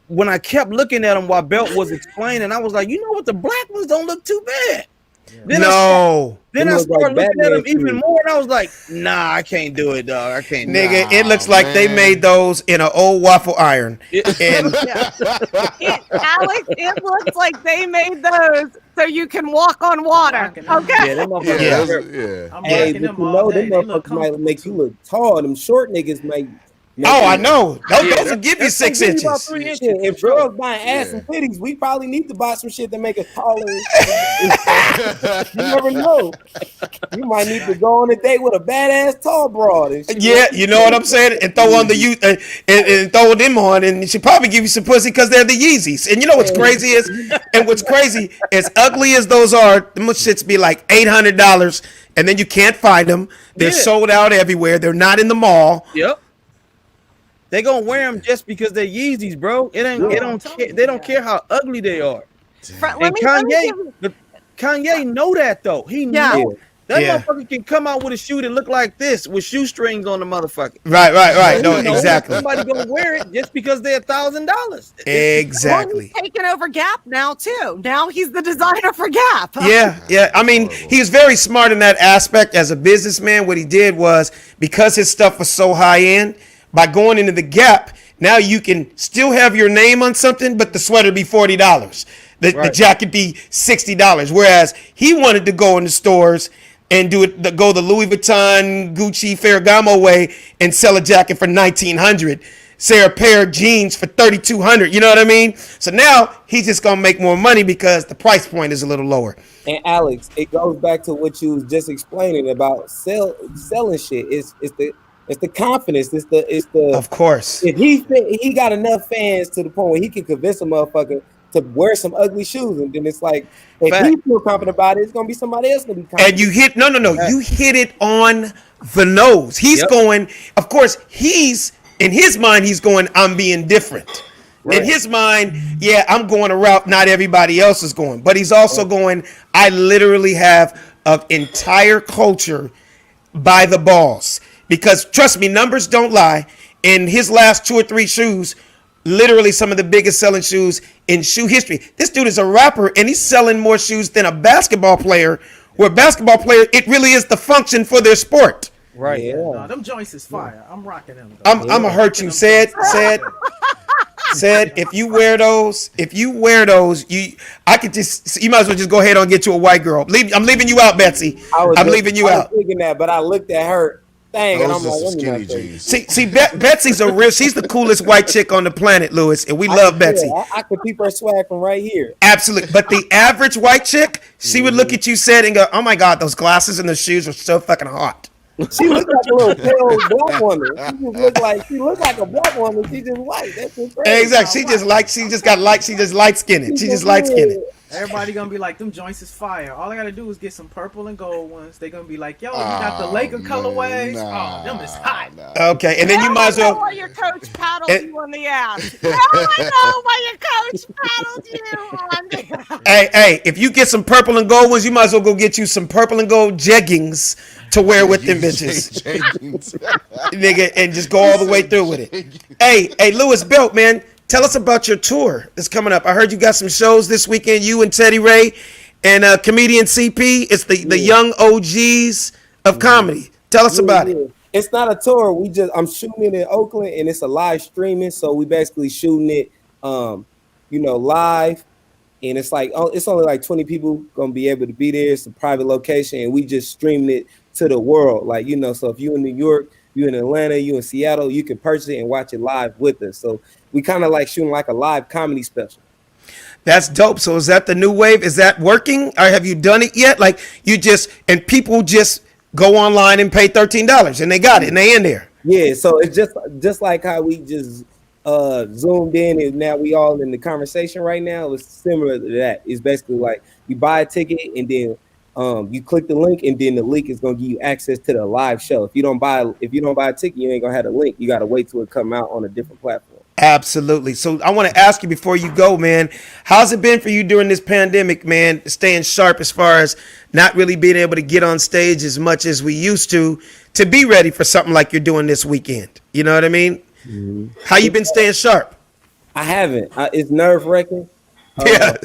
When I kept looking at them while Belt was explaining, I was like, you know what, the black ones don't look too bad. Then I started looking at them even more, and I was like, nah, I can't do it, dog. I can't.
Nigga, it looks like they made those in an old waffle iron. And
Alex, it looks like they made those so you can walk on water. Okay.
Yeah, them motherfuckers.
Yeah.
I'm
Hey,
rocking
but
them
you
all
know,
day.
them
They look
motherfuckers might
comfortable,
make you look tall. Them short niggas make.
oh, I know. Those will give you
that's
6
gonna give you about
inches.
3 inches.
Shit, if girls buying ass and titties, we probably need to buy some shit that make us taller. You never know. You might need to go on a date with a badass tall broad. And shit.
Yeah, you know what I'm saying? And throw on the youth and throw them on, and she probably give you some pussy because they're the Yeezys. And you know what's crazy is, as ugly as those are, them shits be like $800, and then you can't find them. They're sold out everywhere. They're not in the mall.
Yep. They gonna wear them just because they're Yeezys, bro. They don't care how ugly they are. And Kanye know that though. He know that motherfucker can come out with a shoe that look like this with shoestrings on the motherfucker.
Right. No, exactly.
Somebody gonna wear it just because they're $1,000.
Exactly.
He's taking over Gap now too. Now he's the designer for Gap.
Yeah. I mean, he was very smart in that aspect as a businessman. What he did was, because his stuff was so high end, by going into the Gap, now you can still have your name on something, but the sweater be $40. The jacket be $60. Whereas he wanted to go in the stores and go the Louis Vuitton, Gucci, Ferragamo way and sell a jacket for $1,900. Say a pair of jeans for $3,200. You know what I mean? So now he's just gonna make more money because the price point is a little lower.
And Alex, it goes back to what you was just explaining about selling shit. It's It's the confidence. It's the.
Of course.
If he got enough fans to the point where he can convince a motherfucker to wear some ugly shoes, and then it's like if he feel confident about it, it's gonna be somebody else gonna be confident.
And you hit you hit it on the nose. He's going. Of course, he's in his mind. He's going. I'm being different. Right. In his mind, yeah, I'm going a route not everybody else is going. But he's also going. I literally have an entire culture by the balls. Because trust me, numbers don't lie. In his last 2 or 3 shoes, literally some of the biggest selling shoes in shoe history. This dude is a rapper and he's selling more shoes than a basketball player. Where a basketball player, it really is the function for their sport.
Right. Yeah. No, them joints is fire. I'm rocking them.
I'm gonna hurt you. Said. If you wear those, I could just, you might as well just go ahead and get you a white girl. I'm leaving you out, Betsy. I'm leaving you out.
I was thinking that, but I looked at her. Dang, and I'm like,
skinny jeans.
See, Betsy's she's the coolest white chick on the planet, Lewis, and we love Betsy.
I could peep her swag from right here.
Absolutely, but the average white chick, she would look at you, said, and go, "Oh my God, those glasses and those shoes are so fucking hot."
She looked like a little pale black woman. She looked like a black woman. She just white. That's just crazy.
Exactly. She just light skinned. She just light skinned.
Everybody gonna be like, them joints is fire. All I gotta do is get some purple and gold ones. They gonna be like, yo, you got the Laker colorways. Them is hot.
Okay, and then you might as well.
I know why your coach paddled you on the ass. Now I know why your coach paddled you on the ass.
Hey, if you get some purple and gold ones, you might as well go get you some purple and gold jeggings to wear with them bitches. Nigga, and just go all the way through with it. Hey, Lewis Belt, man. Tell us about your tour that's coming up. I heard you got some shows this weekend, you and Teddy Ray and comedian CP. It's the young OGs of comedy. Tell us about it.
It's not a tour. I'm shooting it in Oakland and it's a live streaming. So we basically shooting it, live. And it's like, it's only like 20 people gonna be able to be there. It's a private location and we just streamed it to the world. Like, so if you in New York, you in Atlanta, you in Seattle, you can purchase it and watch it live with us. So we kind of like shooting like a live comedy special.
That's dope. So is that the new wave? Is that working? Or have you done it yet? Like and people just go online and pay $13 and they got it and they in there.
Yeah. So it's just like how we just zoomed in and now we all in the conversation right now. It's similar to that. It's basically like you buy a ticket and then you click the link and then the link is gonna give you access to the live show. If you don't buy a ticket, you ain't gonna have the link. You gotta wait till it come out on a different platform.
Absolutely. So I want to ask you before you go, man, how's it been for you during this pandemic, man, staying sharp as far as not really being able to get on stage as much as we used to be ready for something like you're doing this weekend? You know what I mean? Mm-hmm. How you been staying sharp?
I haven't. It's nerve-wracking.
Yeah.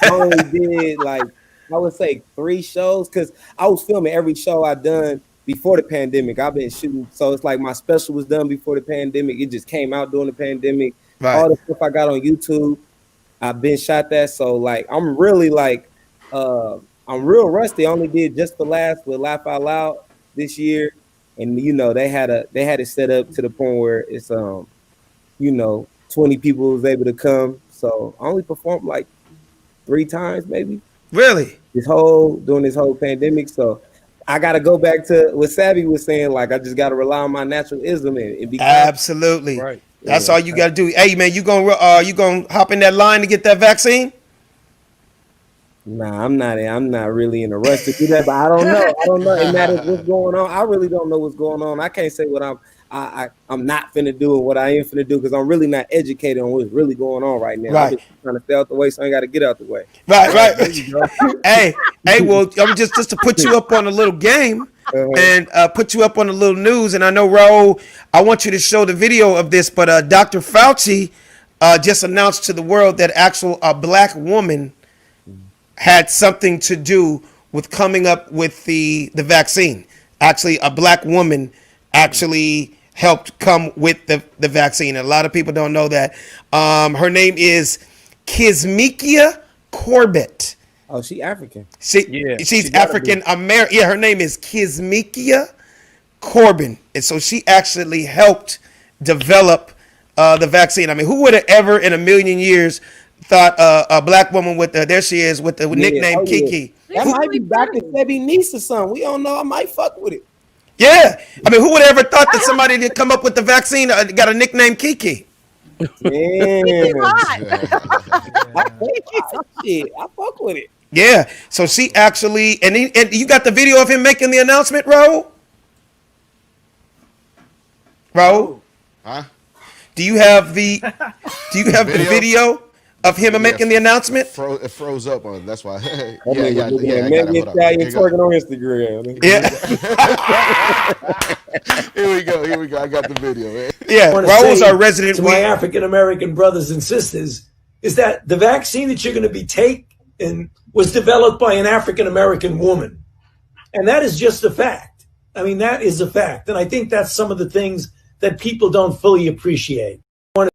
I only did I would say 3 shows because I was filming every show I done before the pandemic. I've been shooting, so it's like my special was done before the pandemic. It just came out during the pandemic. Right. All the stuff I got on YouTube, I've been shot that. So like, I'm really I'm real rusty. I only did Just for Laughs with Laugh Out Loud this year, and they had it set up to the point where it's 20 people was able to come. So I only performed like 3 times maybe.
Really?
During this whole pandemic. So I got to go back to what Savvy was saying. Like, I just got to rely on my naturalism and be
absolutely right. That's all you got to do. Hey, man, you gonna hop in that line to get that vaccine?
Nah, I'm not really in a rush to do that, but I don't know. It matters what's going on. I really don't know what's going on. I can't say what I'm not finna do and what I am finna do because I'm really not educated on what's really going on right now.
Right.
I'm just trying to stay out the way, so I got to get out the way.
Right. hey, well, I'm just to put you up on a little game and put you up on a little news. And I know, Raul, I want you to show the video of this, but Dr. Fauci just announced to the world that a black woman had something to do with coming up with the vaccine. Actually, a black woman actually helped come with the vaccine. A lot of people don't know that. Her name is Kizzmekia Corbett.
Oh, she African.
She's African American. Yeah, her name is Kizzmekia Corbin. And so she actually helped develop the vaccine. I mean, who would have ever in a million years thought a black woman there she is with the nickname Kiki.
That might be Dr. Sebi's niece or something. We don't know. I might fuck with it.
Yeah, I mean, who would have ever thought that somebody that come up with the vaccine got a nickname Kiki?
Man. Shit, I fuck with it.
Yeah, so she actually, and you got the video of him making the announcement, Ro? Ro?
Huh?
Do you have the video of him making the announcement?
It froze up on. That's why.
Yeah.
I got
Maybe
it. Hold
Italian
on.
twerking on Instagram.
Yeah.
Here we go. I got the video, man.
Yeah,
wanna
Raul's
say
our resident.
to my African American brothers and sisters is that the vaccine that you're going to be taking was developed by an African American woman, and that is just a fact. I mean, that is a fact, and I think that's some of the things that people don't fully appreciate.
Well,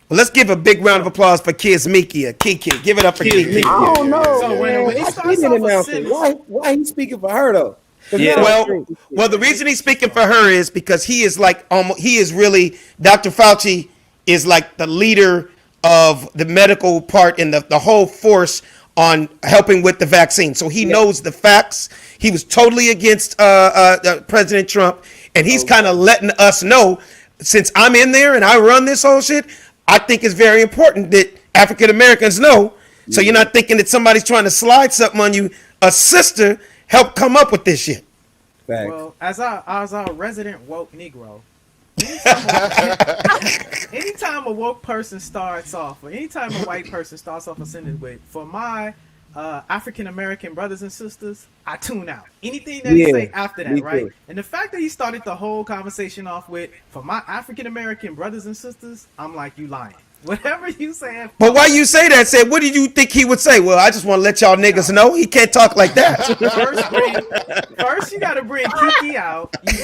let's give a big round of applause for Kiki. Give it up for Kiki.
I don't know.
So
man.
when he
I
starts
didn't
off a
announce it.
sentence-
Why he speaking for her though? 'Cause
Yeah.
now-
Well, the reason he's speaking for her is because he is like he is really Dr. Fauci is like the leader of the medical part and the whole force on helping with the vaccine. So he knows the facts. He was totally against President Trump, and he's kind of letting us know, since I'm in there and I run this whole shit, I think it's very important that African Americans know. So you're not thinking that somebody's trying to slide something on you. A sister helped come up with this shit.
Well, as our resident woke Negro, anytime a woke person starts off, or anytime a white person starts off a sentence with, for my African American brothers and sisters, I tune out. Anything that he say after that, right?
Too.
And the fact that he started the whole conversation off with, for my African American brothers and sisters, I'm like, you lying. Whatever you say.
But why you say that? Said, what did you think he would say? Well, I just want to let y'all niggas know he can't talk like that.
First, you gotta bring Kiki out. You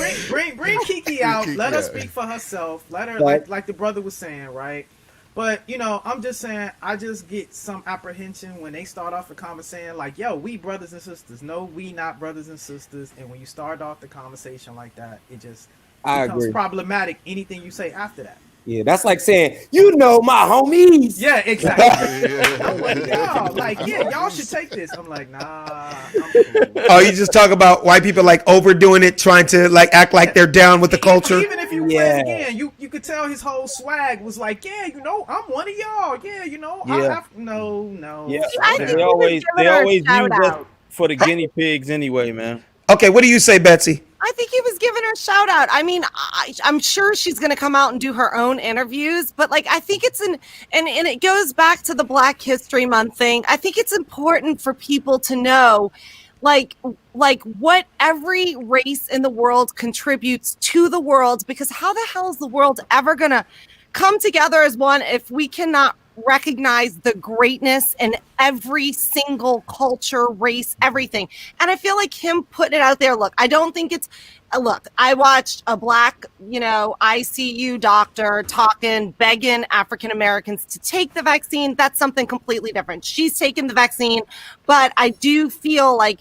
bring Kiki out. Let her speak for herself. Let her like the brother was saying, right? But I'm just saying, I just get some apprehension when they start off the conversation like, "Yo, we brothers and sisters." No, we not brothers and sisters. And when you start off the conversation like that, it just becomes problematic. Anything you say after that.
Yeah, that's like saying, my homies.
Yeah, exactly. I'm like, y'all should take this. I'm like, nah.
Oh, you just talk about white people like overdoing it, trying to like act like they're down with the culture.
Even if you play again, you could tell his whole swag was like, I'm one of y'all. No.
Yeah, they always use us for the guinea pigs anyway, man.
Okay, what do you say, Betsy?
I think he was giving her a shout out. I mean, I'm sure she's going to come out and do her own interviews, but like, I think it's and it goes back to the Black History Month thing. I think it's important for people to know, like what every race in the world contributes to the world, because how the hell is the world ever going to come together as one if we cannot recognize the greatness in every single culture, race, everything? And I feel like him putting it out there, I don't think it's I watched a black, ICU doctor begging African Americans to take the vaccine. That's something completely different. She's taken the vaccine, but I do feel like,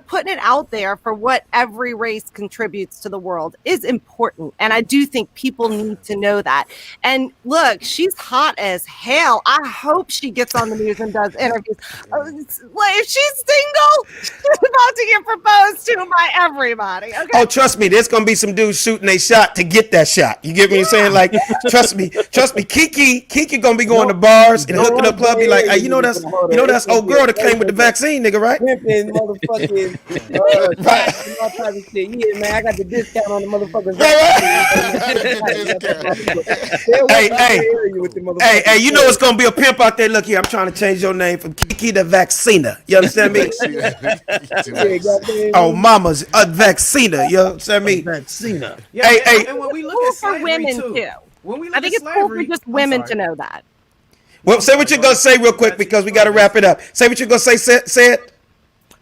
putting it out there for what every race contributes to the world is important. And I do think people need to know that. And look, she's hot as hell. I hope she gets on the news and does interviews. If she's single, she's about to get proposed to by everybody. Okay?
Oh, trust me, there's gonna be some dudes shooting a shot to get that shot. You get what I'm saying? Like, trust me, Kiki gonna be going to bars and hooking up club. Be like, hey, that's old girl that came with the vaccine, nigga, right?
Pimping, motherfucking, yeah, man, I got the discount on the motherfuckers.
Hey, it's gonna be a pimp out there. Look here, I'm trying to change your name from Kiki to Vaccina. You understand me? Oh, mama's a Vaccina. You understand me?
Vaccina.
Yeah, and when we look at
for women too.
When we look
I think
at
it's cool for
slavery,
just women to know that.
Well, say what you're gonna say real quick because we gotta wrap it up. Say what you're gonna say. Say it.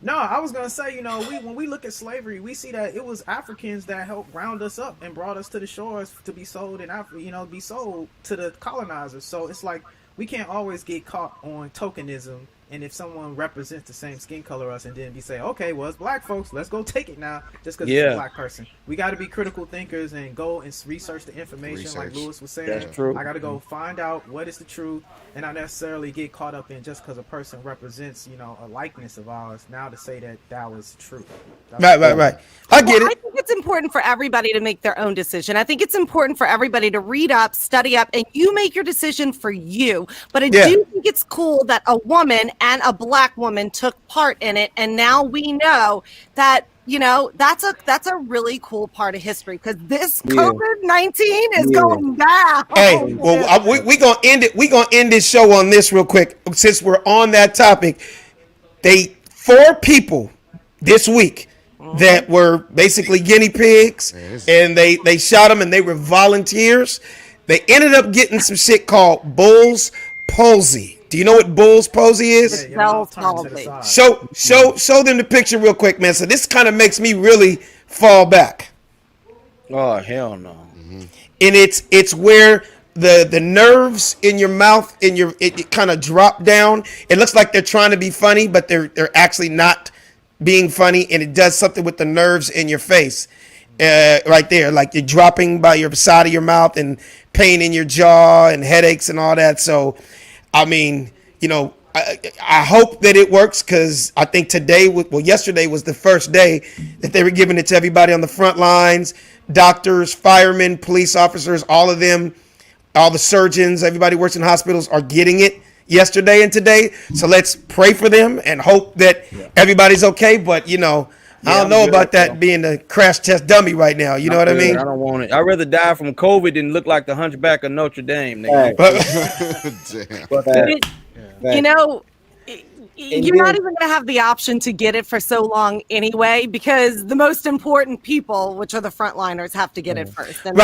No, I was gonna say, when we look at slavery, we see that it was Africans that helped round us up and brought us to the shores to be sold in Africa, be sold to the colonizers. So it's like we can't always get caught on tokenism And if someone represents the same skin color as us, and then we say, okay, well, it's black folks, let's go take it now, just because it's a black person. We got to be critical thinkers and go and research the information, like Lewis was saying.
That's true.
I got to go find out what is the truth, and not necessarily get caught up in just because a person represents, you know, a likeness of ours. Now to say that was true.
Right. I get it.
I think it's important for everybody to make their own decision. I think it's important for everybody to read up, study up, and you make your decision for you. But I do think it's cool that a woman and a black woman took part in it, and now we know that, you know, that's a really cool part of history, because this COVID-19 is going down.
Hey, well, we gonna end it. We gonna end this show on this real quick, since we're on that topic. 4 people this week that were basically guinea pigs, and they shot them, and they were volunteers. They ended up getting some shit called Bull's palsy. Do you know what Bull's palsy is?
Bell's palsy.
Show them the picture real quick, man. So this kind of makes me really fall back.
Oh, hell no.
And it's where the nerves in your mouth it kind of drop down. It looks like they're trying to be funny, but they're actually not being funny, and it does something with the nerves in your face. Right there, like you're dropping by your side of your mouth, and pain in your jaw and headaches and all that. So, I mean, you know, I hope that it works, because I think yesterday was the first day that they were giving it to everybody on the front lines, doctors, firemen, police officers, all of them, all the surgeons, everybody who works in hospitals are getting it yesterday and today. So let's pray for them and hope that everybody's okay. But, you know, I don't know about that being a crash test dummy right now. You know what I mean?
I don't want it. I'd rather die from COVID than look like the Hunchback of Notre Dame. Nigga.
You know, you're not even going to have the option to get it for so long anyway, because the most important people, which are the frontliners, have to get it first. And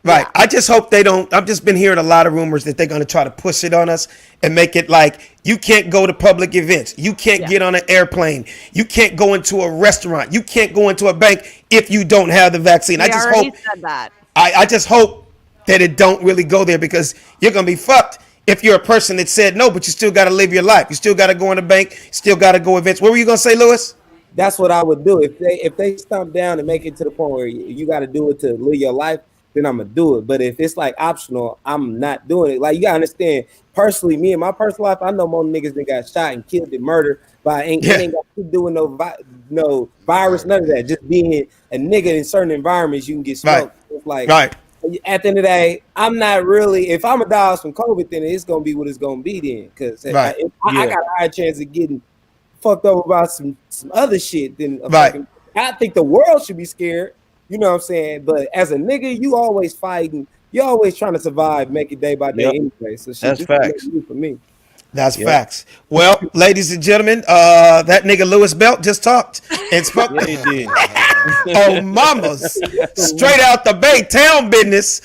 Right. I just hope they don't. I've just been hearing a lot of rumors that they're going to try to push it on us and make it like you can't go to public events. You can't get on an airplane. You can't go into a restaurant. You can't go into a bank if you don't have the vaccine. I just hope
said that.
I just hope that it don't really go there, because you're going to be fucked if you're a person that said no, but you still got to live your life. You still got to go in the bank. Still got to go events. What were you going to say, Lewis?
That's what I would do. If they stomp down and make it to the point where you got to do it to live your life, then I'm gonna do it. But if it's like optional, I'm not doing it. Like, you gotta understand, personally, me in my personal life, I know more niggas that got shot and killed and murdered, but ain't got to do with no virus, none of that. Just being a nigga in certain environments, you can get smoked. It's like, at the end of the day, I'm not really. If I'm a dog from COVID, then it's gonna be what it's gonna be then. Because I got a higher chance of getting fucked up about some other shit than I think the world should be scared. You know what I'm saying? But as a nigga, you always fighting. You're always trying to survive, make it day by day anyway. So
that's facts
for me.
That's facts. Well, ladies and gentlemen, that nigga Lewis Belt just talked and spoke.
Yeah, he did.
Oh, mamas, straight out the Bay Town business.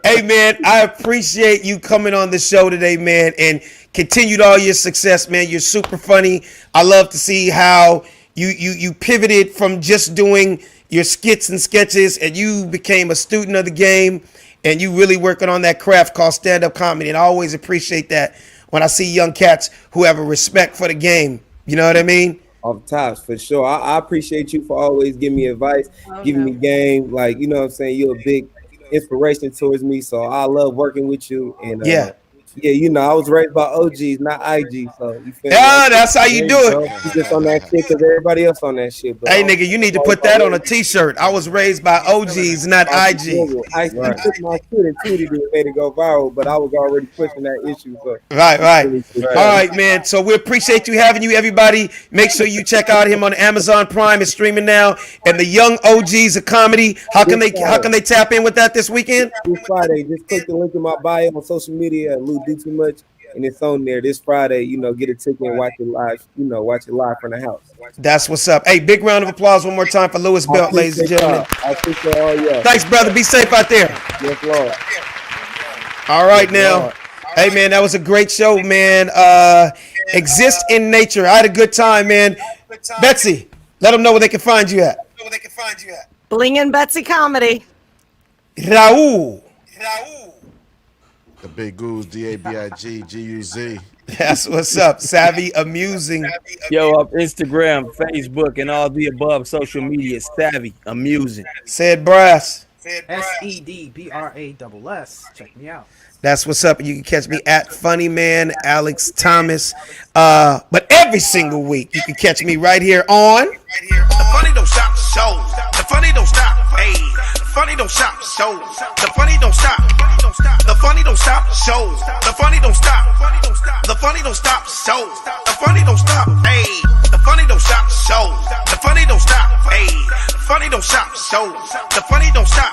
Hey, man, I appreciate you coming on the show today, man, and continued all your success, man. You're super funny. I love to see how you pivoted from just doing your skits and sketches, and you became a student of the game, and you really working on that craft called stand-up comedy. And I always appreciate that when I see young cats who have a respect for the game. You know what I mean?
Off the tops, for sure. I appreciate you for always giving me advice, giving me game. Like, you know what I'm saying? You're a big inspiration towards me. So I love working with you. And yeah, you know, I was raised by OGs, not IG. So you feel me?
That's how you do it.
You just on that shit because everybody else on that shit. But
hey, nigga, you need to put that on a t-shirt. I was raised by OGs, not IG.
I took my shit and tweeted it and made it go viral, but I was already pushing that issue. So.
Right. All right, man. So we appreciate you having you, everybody. Make sure you check out him on Amazon Prime. It's streaming now. And the Young OGs of Comedy. How can they tap in with that this weekend?
This Friday. Just click the link in my bio on social media. Do too much, and it's on there this Friday. You know, get a ticket and watch it live. You know, watch it live from the house.
That's what's up. Hey, big round of applause one more time for Lewis Belt, ladies and gentlemen.
I appreciate all y'all.
Thanks, brother. Be safe out there.
Yes, Lord.
All right, now. Hey, man, that was a great show, man. Exist in nature. I had a good time, man. Betsy, let them know where they can find you at.
Bling and Betsy Comedy.
Raul.
The Big Goose, DABIG, GUZ.
That's what's up. Savvy Amusing.
Yo, up Instagram, Facebook, and all the above social media. Savvy Amusing.
Said Brass.
SEDBRASS. Check me out.
That's what's up. You can catch me at Funny Man Alex Thomas. But every single week, you can catch me right here on
The Funny Don't Stop Show. The Funny Don't Stop. Hey, the Funny Don't Stop Show. The Funny Don't Stop. The Funny Don't Stop Show. The Funny Don't Stop. The Funny Don't Stop Show. The Funny Don't Stop. Hey, the Funny Don't Stop Show. The Funny Don't Stop. Hey, the Funny Don't Stop Show. The Funny Don't Stop.